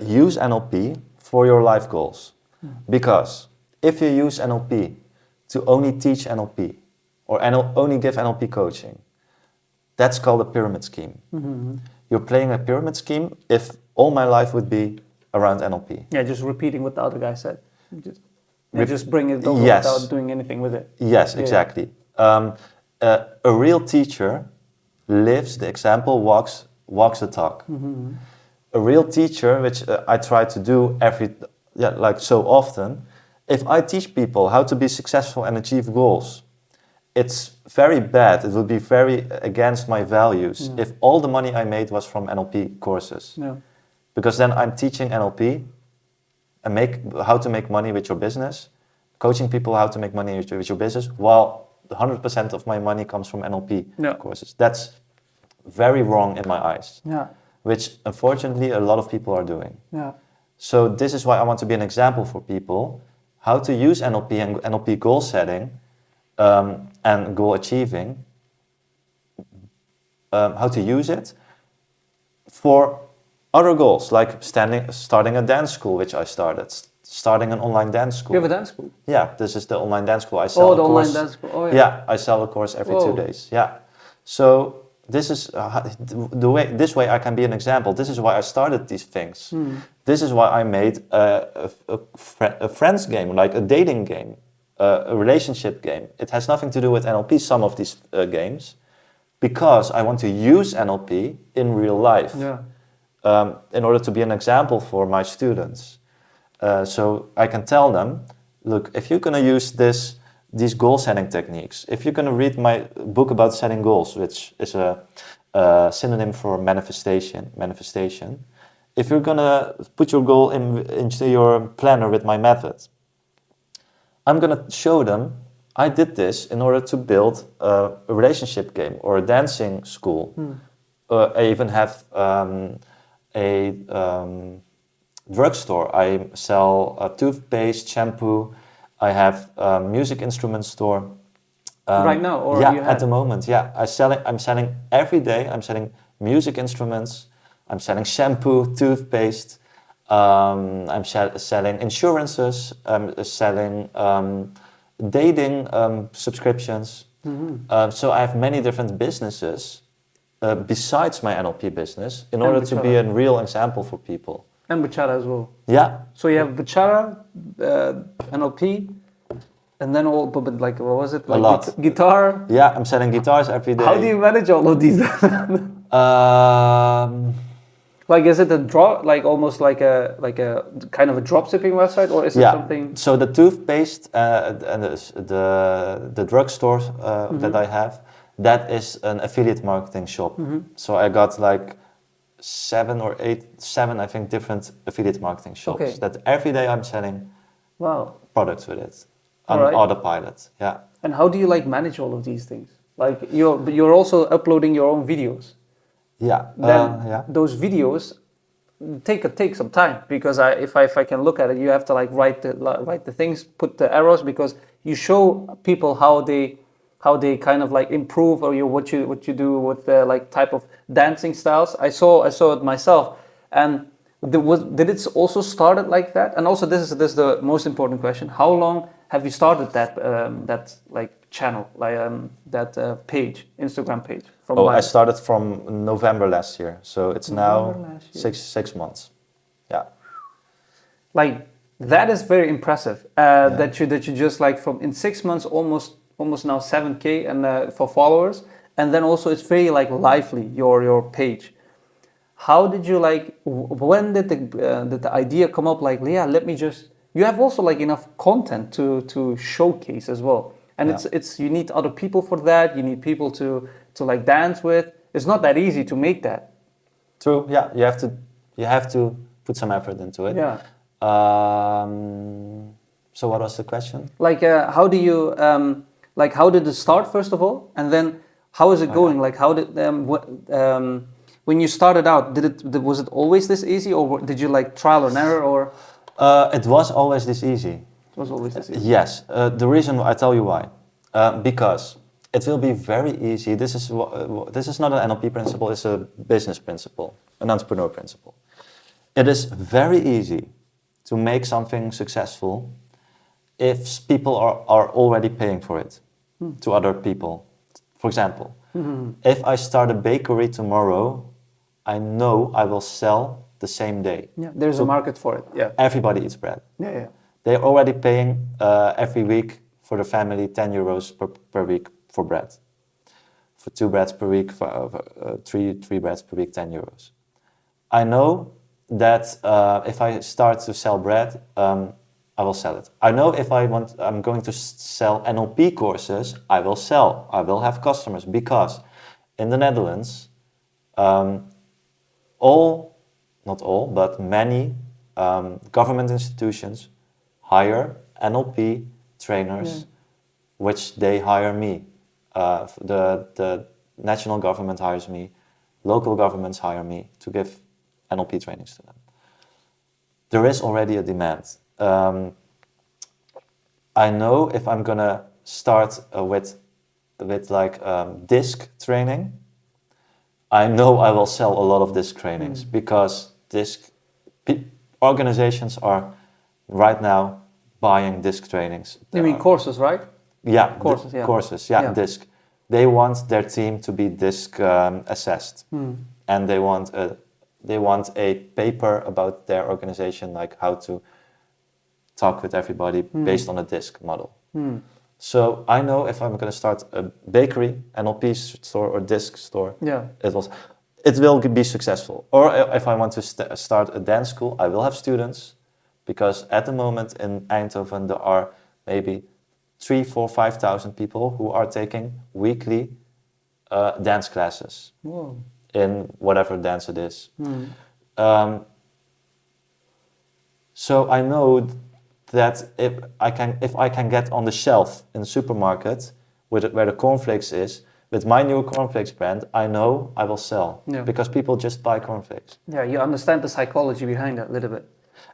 use NLP for your life goals. Because if you use NLP to only teach NLP or only give NLP coaching, that's called a pyramid scheme. You're playing a pyramid scheme if all my life would be around NLP. Yeah, just repeating what the other guy said. Just bring it over without doing anything with it. Yes, exactly. A real teacher lives the example, walks the talk. A real teacher, which I try to do so often. If I teach people how to be successful and achieve goals, it's very bad. It will be very against my values if all the money I made was from NLP courses. Yeah. Because then I'm teaching NLP and how to make money with your business, coaching people how to make money with your business, while 100% of my money comes from NLP courses. That's very wrong in my eyes, which unfortunately a lot of people are doing. Yeah. So this is why I want to be an example for people, how to use NLP and NLP goal setting and goal achieving, how to use it for other goals, like starting a dance school, which I starting an online dance school. You have a dance school? Yeah, this is the online dance school. I sell online dance school. Oh, yeah. Yeah, I sell a course every 2 days. Yeah, so this is this way I can be an example. This is why I started these things. This is why I made a friends game, like a dating game, a relationship game. It has nothing to do with NLP, some of these games, because I want to use NLP in real life. Yeah. in order to be an example for my students. So I can tell them, look, if you're going to use these goal setting techniques, if you're going to read my book about setting goals, which is a synonym for manifestation, if you're going to put your goal into your planner with my method, I'm going to show them I did this in order to build a relationship game or a dancing school. I even have a drugstore. I sell toothpaste, shampoo. I have a music instrument store. Right now, or yeah, you at had? the moment, yeah. I'm selling every day. I'm selling music instruments. I'm selling shampoo, toothpaste. I'm selling insurances. I'm selling dating subscriptions. So I have many different businesses besides my NLP business in order to be a real example for people. And Bachara as well. Yeah. So you have Bachara, NLP, and then but like, what was it? Like a lot. Guitar? Yeah, I'm selling guitars every day. How do you manage all of these? Like, is it a drop, like almost like a kind of a drop shipping website, or is it something? So the toothpaste and the drugstore that I have, that is an affiliate marketing shop. So I got like seven, I think, different affiliate marketing shops that every day I'm selling products with it on autopilot. Yeah. And how do you like manage all of these things? Like you're also uploading your own videos. Yeah. Then those videos take some time, because if I can look at it, you have to like write the things, put the arrows, because you show people how they kind of like improve, or what you do with the like type of dancing styles. I saw it myself, and did it also started like that? And also this is the most important question: how long have you started that like channel, like that page, Instagram page? I started from November last year, so it's now 6 months. Yeah. Like that is very impressive. That you just like in 6 months almost now 7K and for followers, and then also it's very like lively your page. How did you like? When did the idea come up? Like, yeah, let me just. You have also like enough content to showcase as well, and it's you need other people for that. You need people to like dance with. It's not that easy to make that. True. Yeah, you have to put some effort into it. Yeah. So what was the question? Like, how do you like? How did it start first of all, and then how is it going? Like, how did when you started out, was it always this easy, or did you like trial and error, or? It was always this easy. It was always this easy. Yes. The reason, I tell you why. Because it will be very easy. This is not an NLP principle. It's a business principle, an entrepreneur principle. It is very easy to make something successful if people are already paying for it to other people. For example, if I start a bakery tomorrow, I know I will sell the same day. Yeah, there's a market for it. Yeah. Everybody eats bread. Yeah. They're already paying every week for the family 10 euros per week for bread. For 2 breads per week, for three breads per week, 10 euros. I know that if I start to sell bread, I will sell it. I know if I'm going to sell NLP courses, I will have customers, because in the Netherlands, not all, but many government institutions hire NLP trainers, which they hire me. The national government hires me, local governments hire me to give NLP trainings to them. There is already a demand. I know if I'm gonna start with like disc training, I know I will sell a lot of disc trainings, because organizations are right now buying disc trainings. You mean courses, right? Yeah, courses. Disc. They want their team to be disc assessed, and they want a paper about their organization, like how to talk with everybody based on a disc model. So I know if I'm going to start a bakery, NLP store, or disc store, it will be successful. Or if I want to start a dance school, I will have students, because at the moment in Eindhoven there are maybe 3, 4, 5,000 people who are taking weekly dance classes. Whoa. In whatever dance it is. Hmm. So I know that if I can get on the shelf in the supermarket where the cornflakes is, with my new cornflakes brand, I know I will sell. Yeah. Because people just buy cornflakes. Yeah, you understand the psychology behind that a little bit.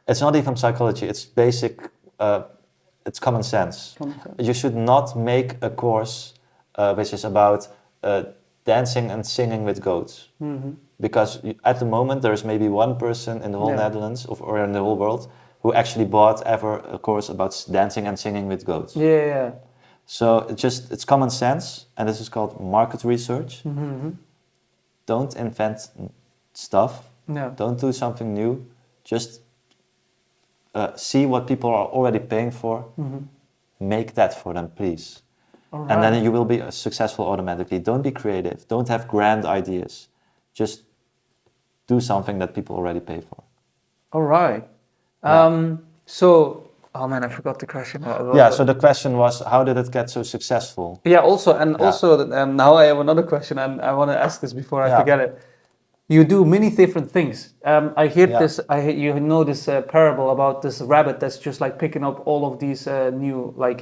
It's not even psychology, it's basic, it's common sense. Common sense. You should not make a course which is about dancing and singing with goats. Mm-hmm. Because at the moment there is maybe one person in the whole Netherlands or in the whole world who actually bought ever a course about dancing and singing with goats. Yeah. So it's common sense, and this is called market research. Mm-hmm. Don't invent stuff. No. Don't do something new. Just see what people are already paying for. Mm-hmm. Make that for them, please. All right. And then you will be successful automatically. Don't be creative. Don't have grand ideas. Just do something that people already pay for. All right. Yeah. Oh man, I forgot the question. Yeah, so the question was, how did it get so successful? Yeah, also now I have another question, and I want to ask this before I forget it. You do many different things. I hear this. You know this parable about this rabbit that's just like picking up all of these new, like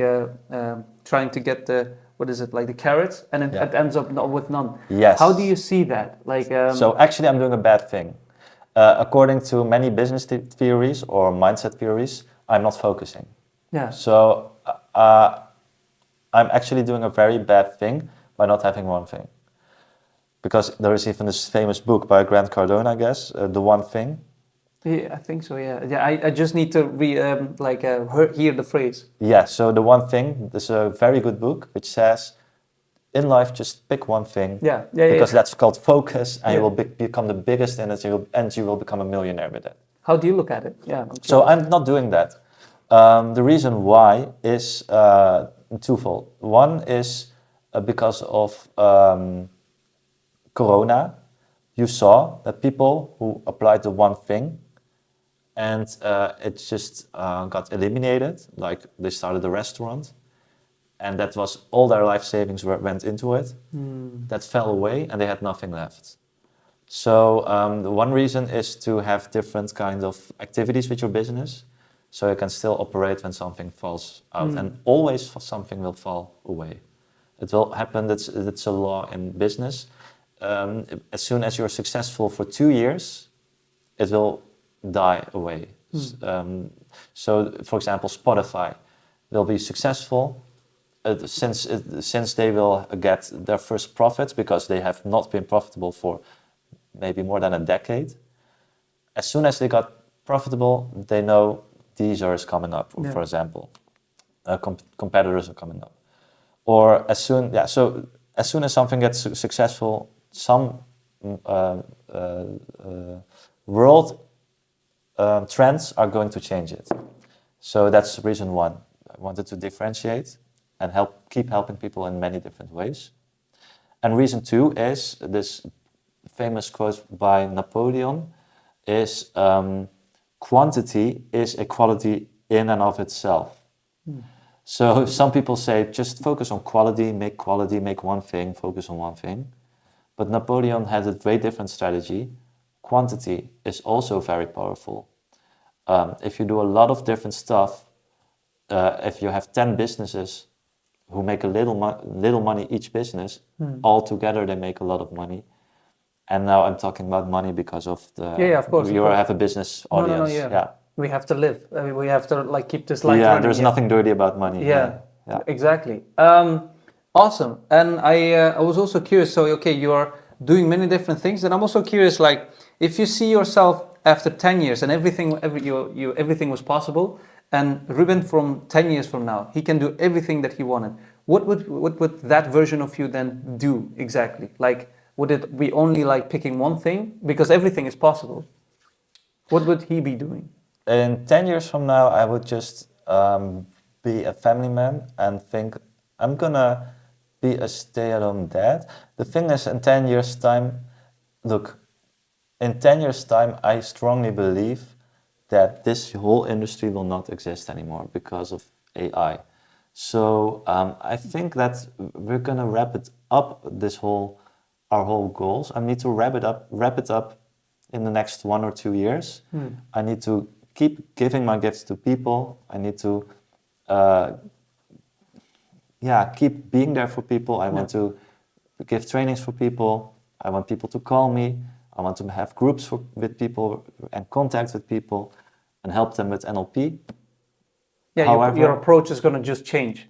trying to get the, what is it, like the carrots, and it ends up with none. Yes. How do you see that? Like. So actually, I'm doing a bad thing. According to many business theories or mindset theories, I'm not focusing. Yeah. So I'm actually doing a very bad thing by not having one thing. Because there is even this famous book by Grant Cardone, I guess, The One Thing. Yeah, I think so. Yeah. I just need to hear the phrase. Yeah. So The One Thing is a very good book which says, in life, just pick one thing. Yeah. Because that's called focus, and you will become the biggest in it, and you will become a millionaire with it. How do you look at it? Yeah. So I'm not doing that. The reason why is twofold. One is because of Corona. You saw that people who applied the one thing and it just got eliminated, like they started a restaurant and that was all their life savings went into it. That fell away and they had nothing left. So the one reason is to have different kind of activities with your business, so you can still operate when something falls out, and always something will fall away. It will happen. It's a law in business. As soon as you're successful for 2 years, it will die away. So, for example, Spotify will be successful since they will get their first profits, because they have not been profitable for maybe more than a decade. As soon as they got profitable, they know Deezer is coming up, for example. Competitors are coming up. Or as soon as something gets successful, some world trends are going to change it. So that's reason one. I wanted to differentiate and keep helping people in many different ways. And reason two is this famous quote by Napoleon is quantity is a quality in and of itself. So some people say just focus on quality, make one thing, focus on one thing. But Napoleon had a very different strategy. Quantity is also very powerful. If you do a lot of different stuff, if you have 10 businesses who make a little money each business, all together they make a lot of money. And now I'm talking about money because of the... of course. You have a business audience. No, we have to live. I mean, we have to keep this life running. There's nothing dirty about money. Yeah. Exactly. Awesome. And I was also curious, so okay, you are doing many different things, and I'm also curious, like, if you see yourself after 10 years and everything was possible, and Rubin from 10 years from now, he can do everything that he wanted, what would that version of you then do exactly? Like, would it be only like picking one thing? Because everything is possible. What would he be doing? In 10 years from now, I would just be a family man and think, I'm gonna be a stay-at-home dad. The thing is, in 10 years' time, look, in 10 years' time, I strongly believe that this whole industry will not exist anymore because of AI. So I think that we're gonna wrap it up. Our whole goals. I need to wrap it up in the next 1 or 2 years. I need to keep giving my gifts to people. I need to, keep being there for people. I want to give trainings for people. I want people to call me. I want to have groups with people and contact with people and help them with NLP. Yeah, However, your approach is going to just change.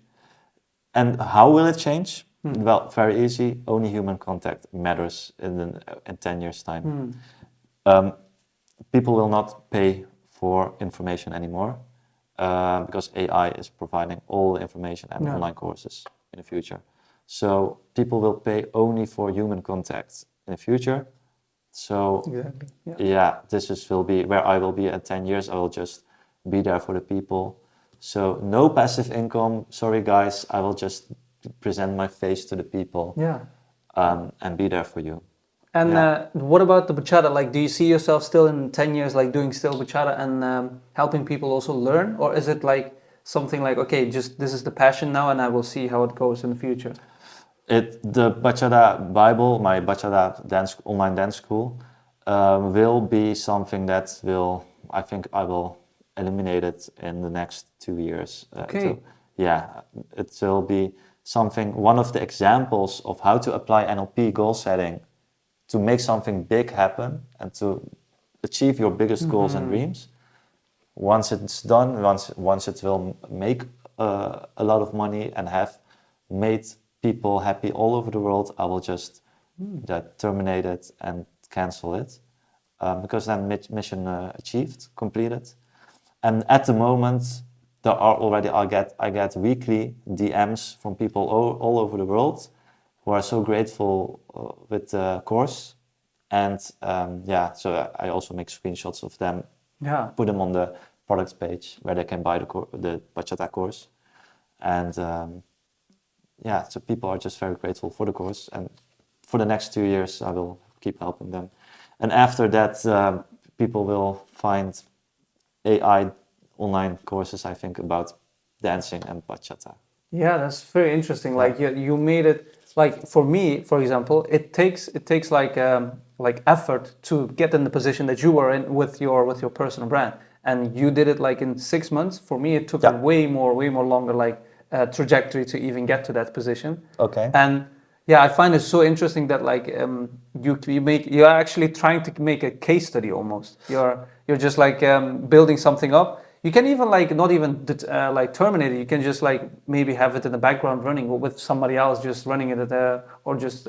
And how will it change? Well, very easy. Only human contact matters in 10 years' time. People will not pay for information anymore because AI is providing all the information and online courses in the future. So people will pay only for human contact in the future. So exactly. will be where I will be at 10 years. I will just be there for the people. So no passive income. Sorry guys, I will just present my face to the people. And be there for you. And what about the bachata? Like, do you see yourself still in 10 years, like doing still bachata and helping people also learn? Or is it like something like, okay, just this is the passion now and I will see how it goes in the future? The Bachata Bible, my Bachata online dance school, will be something that I think I will eliminate it in the next 2 years. Okay. It will be one of the examples of how to apply NLP goal setting to make something big happen and to achieve your biggest goals and dreams. Once it's done, once it will make a lot of money and have made people happy all over the world, I will just terminate it and cancel it because then mission achieved, completed. And at the moment, I get weekly DMs from people all over the world who are so grateful with the course, and so I also make screenshots of them, put them on the products page where they can buy the Bachata course, and so people are just very grateful for the course, and for the next 2 years I will keep helping them, and after that people will find AI online courses, I think, about dancing and bachata. Yeah, that's very interesting. Like you made it. Like for me, for example, it takes like effort to get in the position that you were in with your personal brand, and you did it like in 6 months. For me, it took a way more longer like trajectory to even get to that position. Okay. And I find it so interesting that like you're actually trying to make a case study almost. You're just like building something up. You can even like not even like terminate it. You can just like maybe have it in the background running with somebody else just running it or just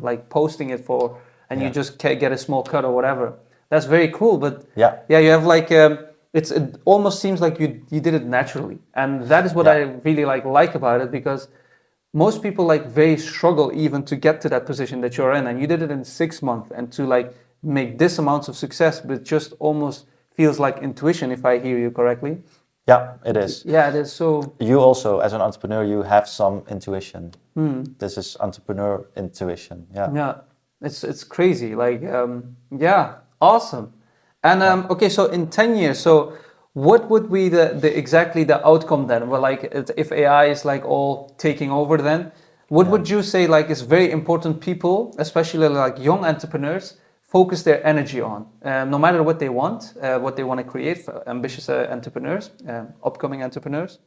like posting it and you just get a small cut or whatever. That's very cool. But you have like it almost seems like you did it naturally, and that is what I really like about it, because most people like very struggle even to get to that position that you're in, and you did it in 6 months, and to like make this amount of success, but just almost feels like intuition, if I hear you correctly. Yeah, it is. Yeah, it is. So you also, as an entrepreneur, you have some intuition. This is entrepreneur intuition. Yeah, it's crazy. Like awesome. And okay, so in 10 years, so what would be exactly the outcome then? Well, like if AI is like all taking over, then what would you say like is very important people, especially like young entrepreneurs, focus their energy on, no matter what they want to create for ambitious entrepreneurs, upcoming entrepreneurs?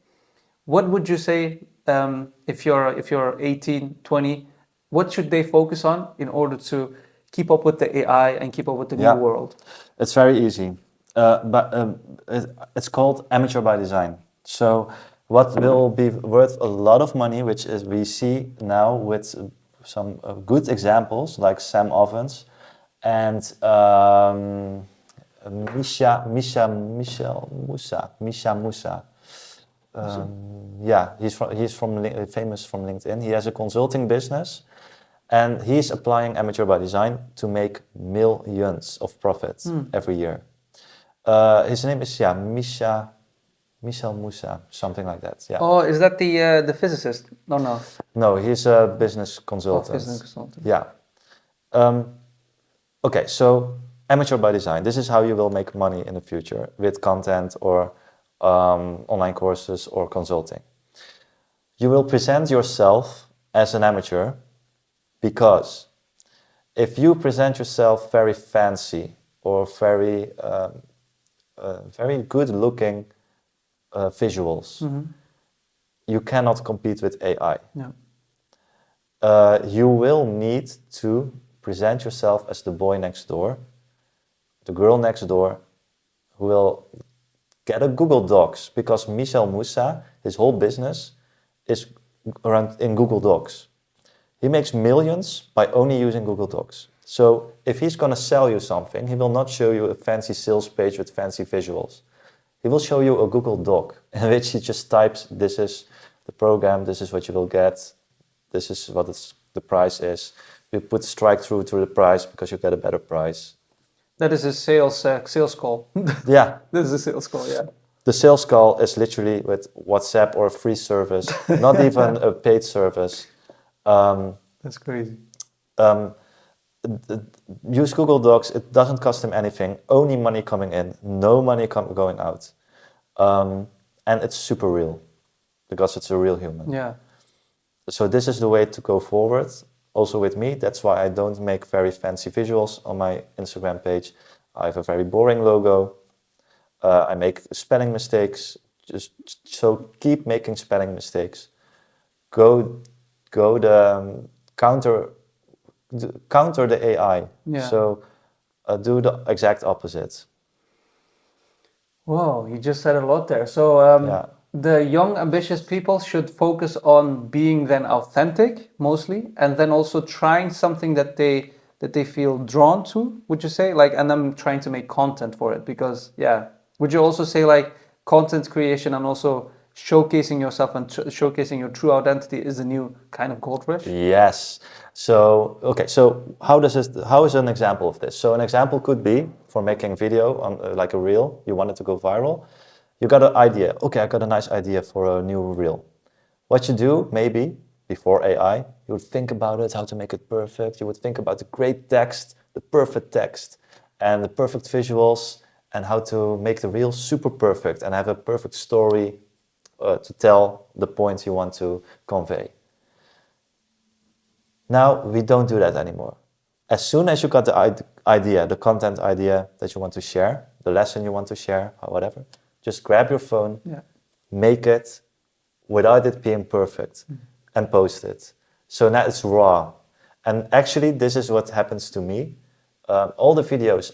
What would you say if you're 18, 20, what should they focus on in order to keep up with the AI and keep up with the new world? It's very easy, but it's called amateur by design. So what will be worth a lot of money, which is we see now with some good examples like Sam Ovens and Misha Musa. He's famous from LinkedIn. He has a consulting business, and he's applying amateur by design to make millions of profits every year. His name is Michel Musa, something like that. Yeah. Oh, is that the physicist? No. No, he's a business consultant. Oh, business consultant. Yeah. Okay, so amateur by design. This is how you will make money in the future with content or online courses or consulting. You will present yourself as an amateur because if you present yourself very fancy or very good looking visuals, you cannot compete with AI. Yeah. You will need to present yourself as the boy next door, the girl next door, who will get a Google Docs, because Michel Moussa, his whole business is around in Google Docs. He makes millions by only using Google Docs. So if he's going to sell you something, he will not show you a fancy sales page with fancy visuals. He will show you a Google Doc in which he just types, this is the program, this is what you will get, this is what the price is. You put strike through to the price because you get a better price. That is a sales call. Yeah. This is a sales call, yeah. The sales call is literally with WhatsApp or a free service, not even a paid service. That's crazy. Use Google Docs. It doesn't cost him anything. Only money coming in, no money going out. And it's super real because it's a real human. Yeah. So this is the way to go forward. Also with me, that's why I don't make very fancy visuals on my Instagram page. I have a very boring logo. I make spelling mistakes. So keep making spelling mistakes. Go the counter the AI. Yeah. So do the exact opposite. Whoa, you just said a lot there. So Yeah. the young, ambitious people should focus on being then authentic mostly, and then also trying something that they feel drawn to. Would you say, like, and then trying to make content for it? Because yeah, would you also say like content creation and also showcasing yourself and showcasing your true identity is a new kind of gold rush? Yes. So okay. So how is an example of this? So an example could be for making video on like a reel. You want it to go viral. You got an idea. Okay, I got a nice idea for a new reel. What you do, maybe before AI, you would think about it, how to make it perfect. You would think about the great text, the perfect text, and the perfect visuals, and how to make the reel super perfect and have a perfect story to tell the points you want to convey. Now we don't do that anymore. As soon as you got the idea, the content idea that you want to share, the lesson you want to share, or whatever, just grab your phone, make it without it being perfect, and post it. So now it's raw. And actually, this is what happens to me. All the videos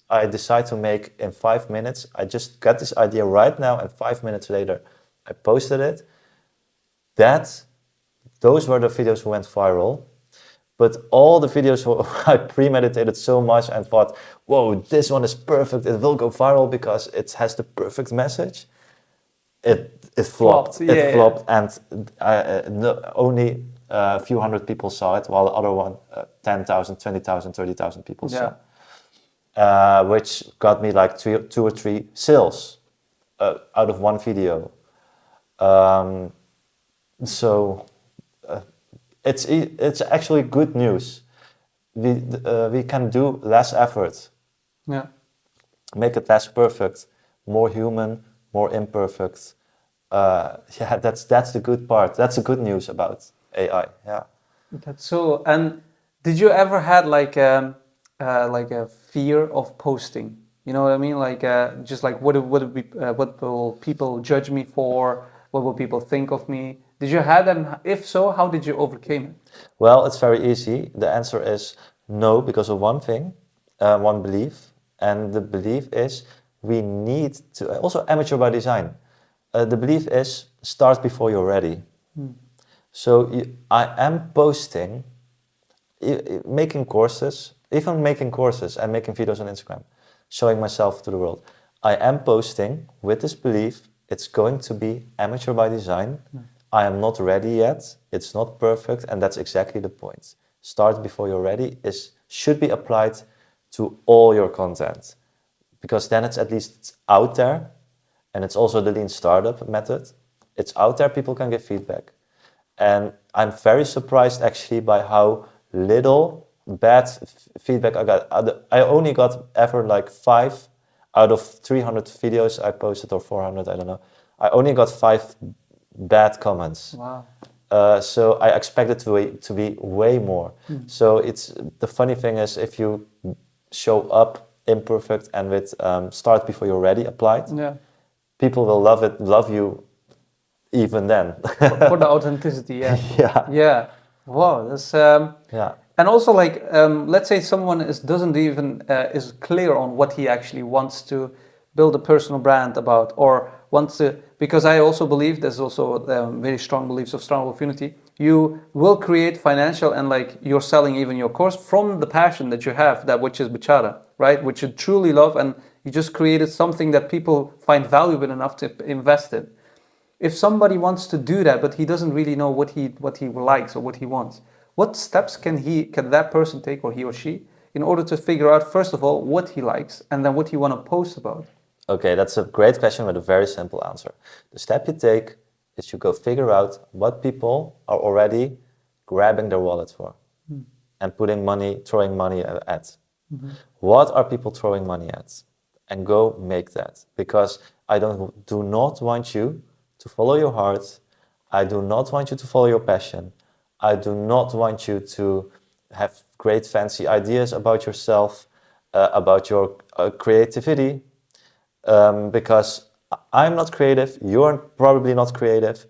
I decide to make in 5 minutes, I just got this idea right now, and 5 minutes later, I posted it. Those were the videos who went viral. But all the videos I premeditated so much and thought, whoa, this one is perfect, it will go viral because it has the perfect message. It flopped. It flopped, and only a few hundred people saw it, while the other one, 10,000, 20,000, 30,000 people saw. Which got me like two or three sales out of one video. It's actually good news. We can do less effort. Yeah. Make it less perfect, more human, more imperfect. That's the good part. That's the good news about AI. Yeah. That's so. And did you ever had like a fear of posting? You know what I mean? Like just like what will people judge me for? What will people think of me? Did you have that? And if so, how did you overcome it? Well, it's very easy. The answer is no, because of one thing, one belief, and the belief is we need to also amateur by design. The belief is start before you're ready. So I am posting, making courses, even making courses and making videos on Instagram, showing myself to the world. I am posting with this belief it's going to be amateur by design. I am not ready yet. It's not perfect, and that's exactly the point. Start before you're ready should be applied to all your content, because then it's at least out there, and it's also the lean startup method. It's out there, people can give feedback. And I'm very surprised actually by how little bad feedback I got. I only got ever like 5 out of 300 videos I posted, or 400, I don't know. I only got 5 bad comments. Wow. So I expected to be way more. So it's the funny thing is, if you show up imperfect and with start before you're ready applied, Yeah. people will love you even then. For the authenticity, yeah. Yeah. Yeah. Wow, that's Yeah. and also like let's say someone doesn't even is clear on what he actually wants to build a personal brand about, or wants to, because I also believe there's also very strong beliefs of strong affinity. You will create financial, and like you're selling even your course from the passion that you have, that which is bachata, right? Which you truly love, and you just created something that people find valuable enough to invest in. If somebody wants to do that, but he doesn't really know what he likes or what he wants, what steps can that person take, or he or she, in order to figure out, first of all, what he likes, and then what he want to post about? Okay, that's a great question with a very simple answer. The step you take is you go figure out what people are already grabbing their wallet for and throwing money at. What are people throwing money at? And go make that. Because I do not want you to follow your heart. I do not want you to follow your passion. I do not want you to have great fancy ideas about yourself, about your creativity. Because I'm not creative, you're probably not creative,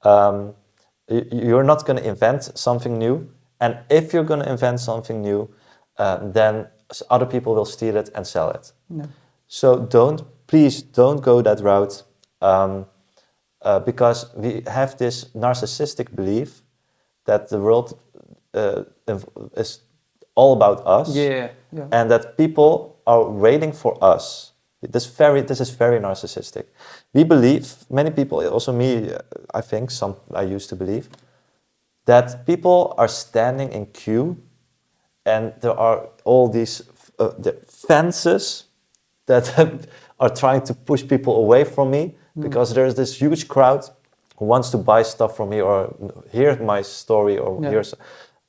you're not going to invent something new, and if you're going to invent something new, then other people will steal it and sell it. No. So please don't go that route, because we have this narcissistic belief that the world is all about us, Yeah. and that people are waiting for us. This is very narcissistic. We believe, many people, also me, I think, I used to believe, that people are standing in queue, and there are all these the fences that are trying to push people away from me, because there's this huge crowd who wants to buy stuff from me or hear my story or hear.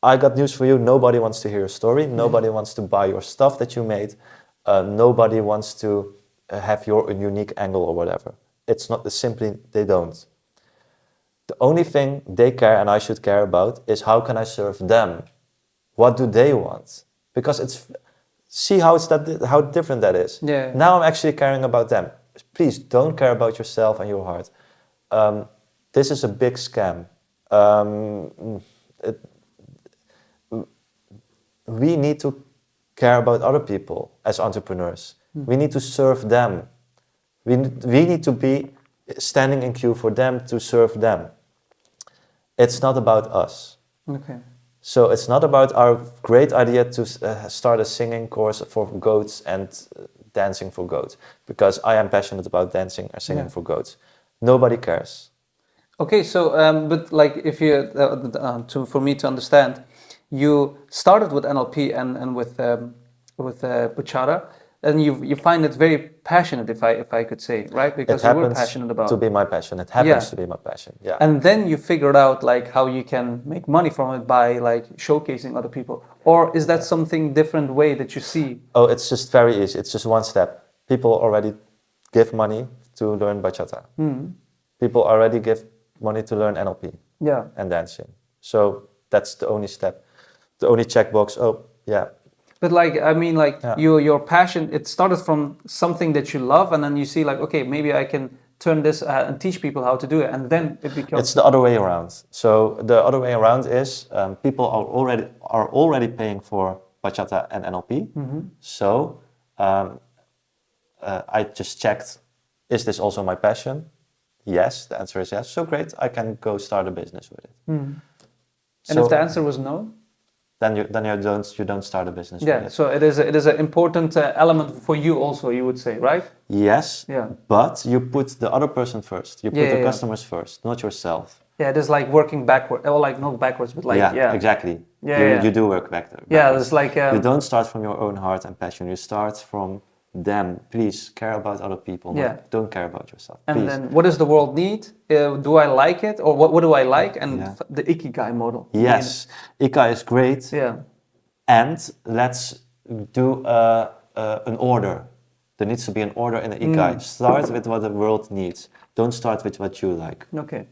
I got news for you. Nobody wants to hear your story. Nobody wants to buy your stuff that you made. Nobody wants to have your unique angle or whatever. It's not simply they don't. The only thing they care and I should care about is how can I serve them? What do they want? Because see how different that is. Yeah. Now I'm actually caring about them. Please don't care about yourself and your heart. This is a big scam. We need to care about other people as entrepreneurs. We need to serve them. We need to be standing in queue for them to serve them. It's not about us. Okay. So it's not about our great idea to start a singing course for goats and dancing for goats, because I am passionate about dancing or singing for goats. Nobody cares. Okay, so but like if you for me to understand, you started with NLP and with bachata, and you find it very passionate, if I could say, right? Because you were passionate about to be my passion. It happens to be my passion. Yeah. And then you figured out like how you can make money from it by like showcasing other people, or is that something different way that you see? Oh, it's just very easy. It's just one step. People already give money to learn bachata. People already give money to learn NLP. Yeah. And dancing. So that's the only step, the only checkbox. Oh, yeah. But like, I mean, like your passion, it started from something that you love, and then you see like, okay, maybe I can turn this and teach people how to do it, and then it becomes. It's the other way around. So the other way around is people are already paying for bachata and NLP. So I just checked, is this also my passion? Yes, the answer is yes. So great, I can go start a business with it. And So if the answer was no? then you don't start a business. Yeah, with it. so it is an important element for you also, you would say, right? Yes. Yeah. But you put the other person first. You put the customers first, not yourself. Yeah, it is like working backward, or like not backwards, but like Exactly. Yeah, You do work backwards. Yeah, it's like you don't start from your own heart and passion. You start from them. Please care about other people. Don't care about yourself. And please. then, what does the world need? Do I like it, or what do I like? And the Ikigai model. Yes, Ikigai is great. Yeah. and let's do an order. There needs to be an order in the ikigai. Start with what the world needs. Don't start with what you like. Okay.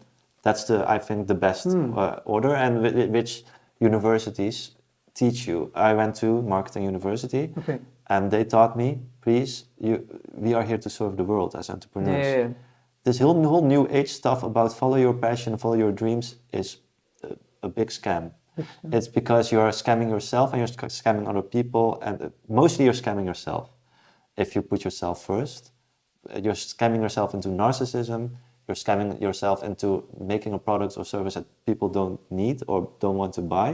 That's I think the best order, and which universities teach you. I went to marketing university, Okay. and they taught me, please, we are here to serve the world as entrepreneurs. Yeah. This whole new age stuff about follow your passion, follow your dreams is a big scam. It's because you're scamming yourself and you're scamming other people, and mostly you're scamming yourself. If you put yourself first, you're scamming yourself into narcissism. You're scamming yourself into making a product or service that people don't need or don't want to buy.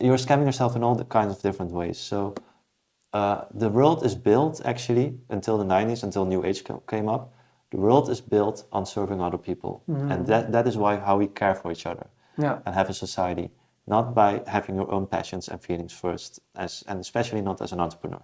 You're scamming yourself in all the kinds of different ways. So the world is built actually until the 90s, until New Age came up. The world is built on serving other people. And that is how we care for each other and have a society. Not by having your own passions and feelings first, and especially not as an entrepreneur.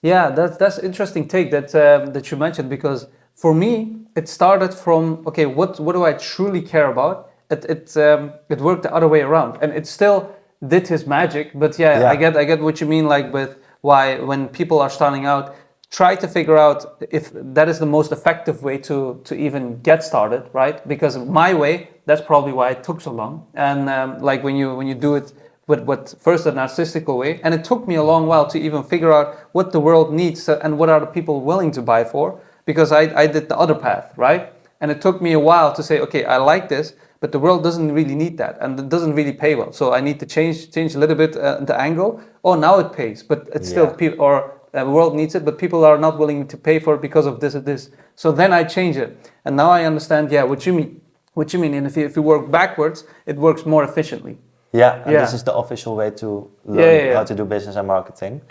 Yeah, that's interesting take that you mentioned, because for me it started from, okay, what do I truly care about? It worked the other way around, and it still did his magic. But yeah. I get what you mean, like with why when people are starting out, try to figure out if that is the most effective way to even get started, right? Because my way, that's probably why it took so long. And like when you do it with first a narcissistical way, and it took me a long while to even figure out what the world needs and what are the people willing to buy for, because I did the other path, right? And it took me a while to say, okay, I like this, but the world doesn't really need that, and it doesn't really pay well. So I need to change a little bit the angle. Oh, now it pays, but it's still people, or the world needs it, but people are not willing to pay for it because of this and this. So then I change it, and now I understand, what you mean. And if you work backwards, it works more efficiently. This is the official way to learn how to do business and marketing.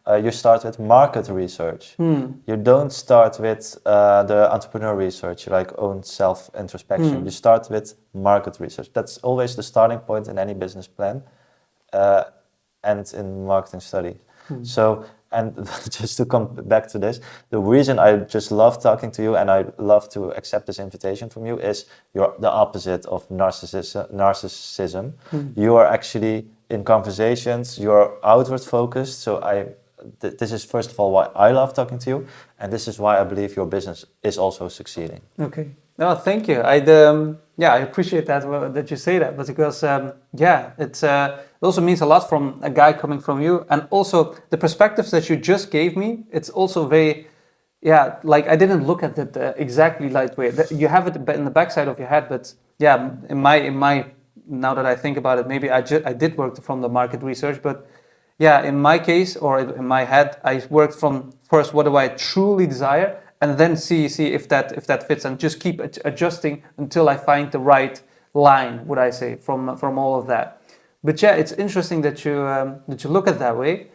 You start with market research. You don't start with the entrepreneur research, like own self-introspection. You start with market research. That's always the starting point in any business plan and in marketing study. So, and just to come back to this, the reason I just love talking to you and I love to accept this invitation from you is you're the opposite of narcissism. You are actually in conversations, you're outward focused. So this is first of all why I love talking to you, and this is why I believe your business is also succeeding. Okay. No, thank you. I appreciate that you say that, but because it also means a lot from a guy coming from you, and also the perspectives that you just gave me. It's also very, like I didn't look at it exactly like way. You have it in the backside of your head, but in my now that I think about it, maybe I did work from the market research, but in my case, or in my head, I worked from first what do I truly desire, and then see if that fits, and just keep adjusting until I find the right line, would I say, from all of that. But it's interesting that you look at that way.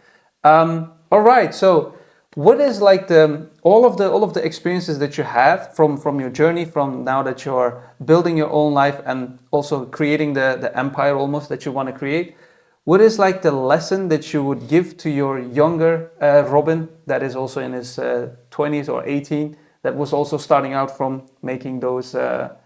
All right, so what is like all of the experiences that you had from your journey, from now that you're building your own life and also creating the empire almost that you want to create? What is like the lesson that you would give to your younger Robin, that is also in his 20s or 18, that was also starting out from making those or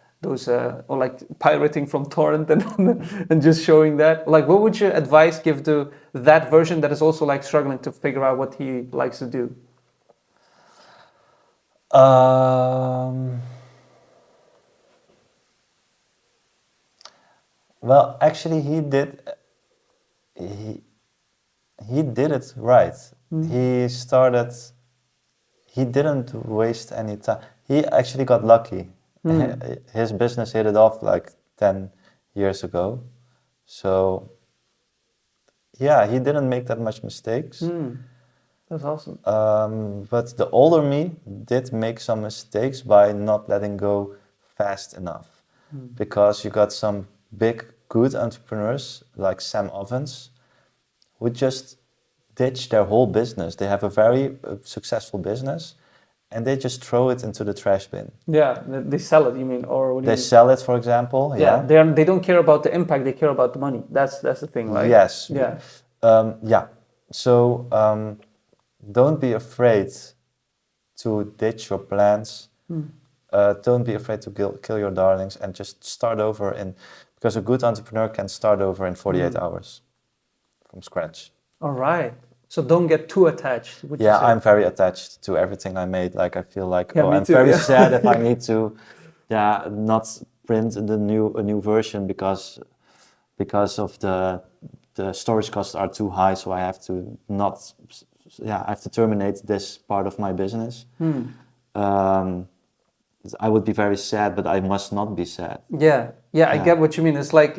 like pirating from torrent and just showing that? Like, what would your advice give to that version that is also like struggling to figure out what he likes to do? Well, actually, he did it right. He didn't waste any time. He actually got lucky. His business hit it off like 10 years ago. So, he didn't make that much mistakes. That's awesome. But the older me did make some mistakes by not letting go fast enough. Because you got some big, good entrepreneurs like Sam Ovens who just ditch their whole business. They have a very successful business and they just throw it into the trash bin. Yeah, they sell it, you mean? Or what do you mean? Sell it, for example. They don't care about the impact, they care about the money. That's the thing, right? Yes. Yeah. So don't be afraid to ditch your plans. Don't be afraid to kill your darlings and just start over because a good entrepreneur can start over in 48 hours. from scratch. All right. So don't get too attached. Would you Yeah, say? I'm very attached to everything I made. Like I feel like, Yeah, oh, me I'm too, very yeah. sad if I need to, not print a new version because of the storage costs are too high. So I have to not, I have to terminate this part of my business. I would be very sad, but I must not be sad. Yeah, I Yeah. get what you mean. It's like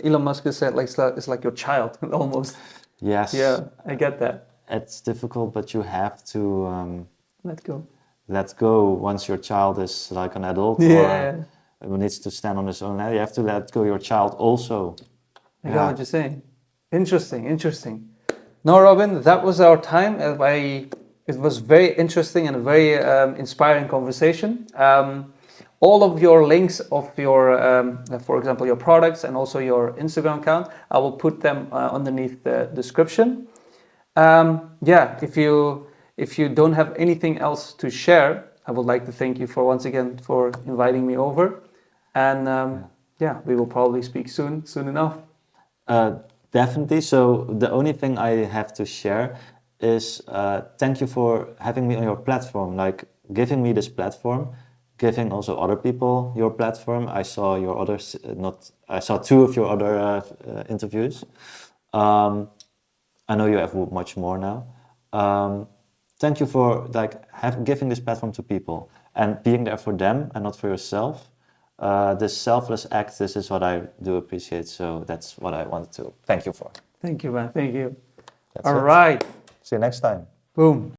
Elon Musk has said, like it's like your child almost. Yes. Yeah, I get that. It's difficult, but you have to Let go. let go once your child is like an adult Yeah, or who needs to stand on his own. You have to let go your child also. I get what you're saying. Interesting. No, Robin, that was our time. It was very interesting and a very inspiring conversation. All of your links of your, for example, your products and also your Instagram account, I will put them underneath the description. If you don't have anything else to share, I would like to thank you for once again for inviting me over. And we will probably speak soon enough. Definitely. So the only thing I have to share is thank you for having me on your platform, like giving me this platform, giving also other people your platform. I saw your others, I saw 2 of your other interviews. I know you have much more now. Thank you for giving this platform to people and being there for them and not for yourself. This selfless act, this is what I do appreciate. So that's what I wanted to thank you for. Thank you, man. Thank you. That's All it. right. See you next time. Boom.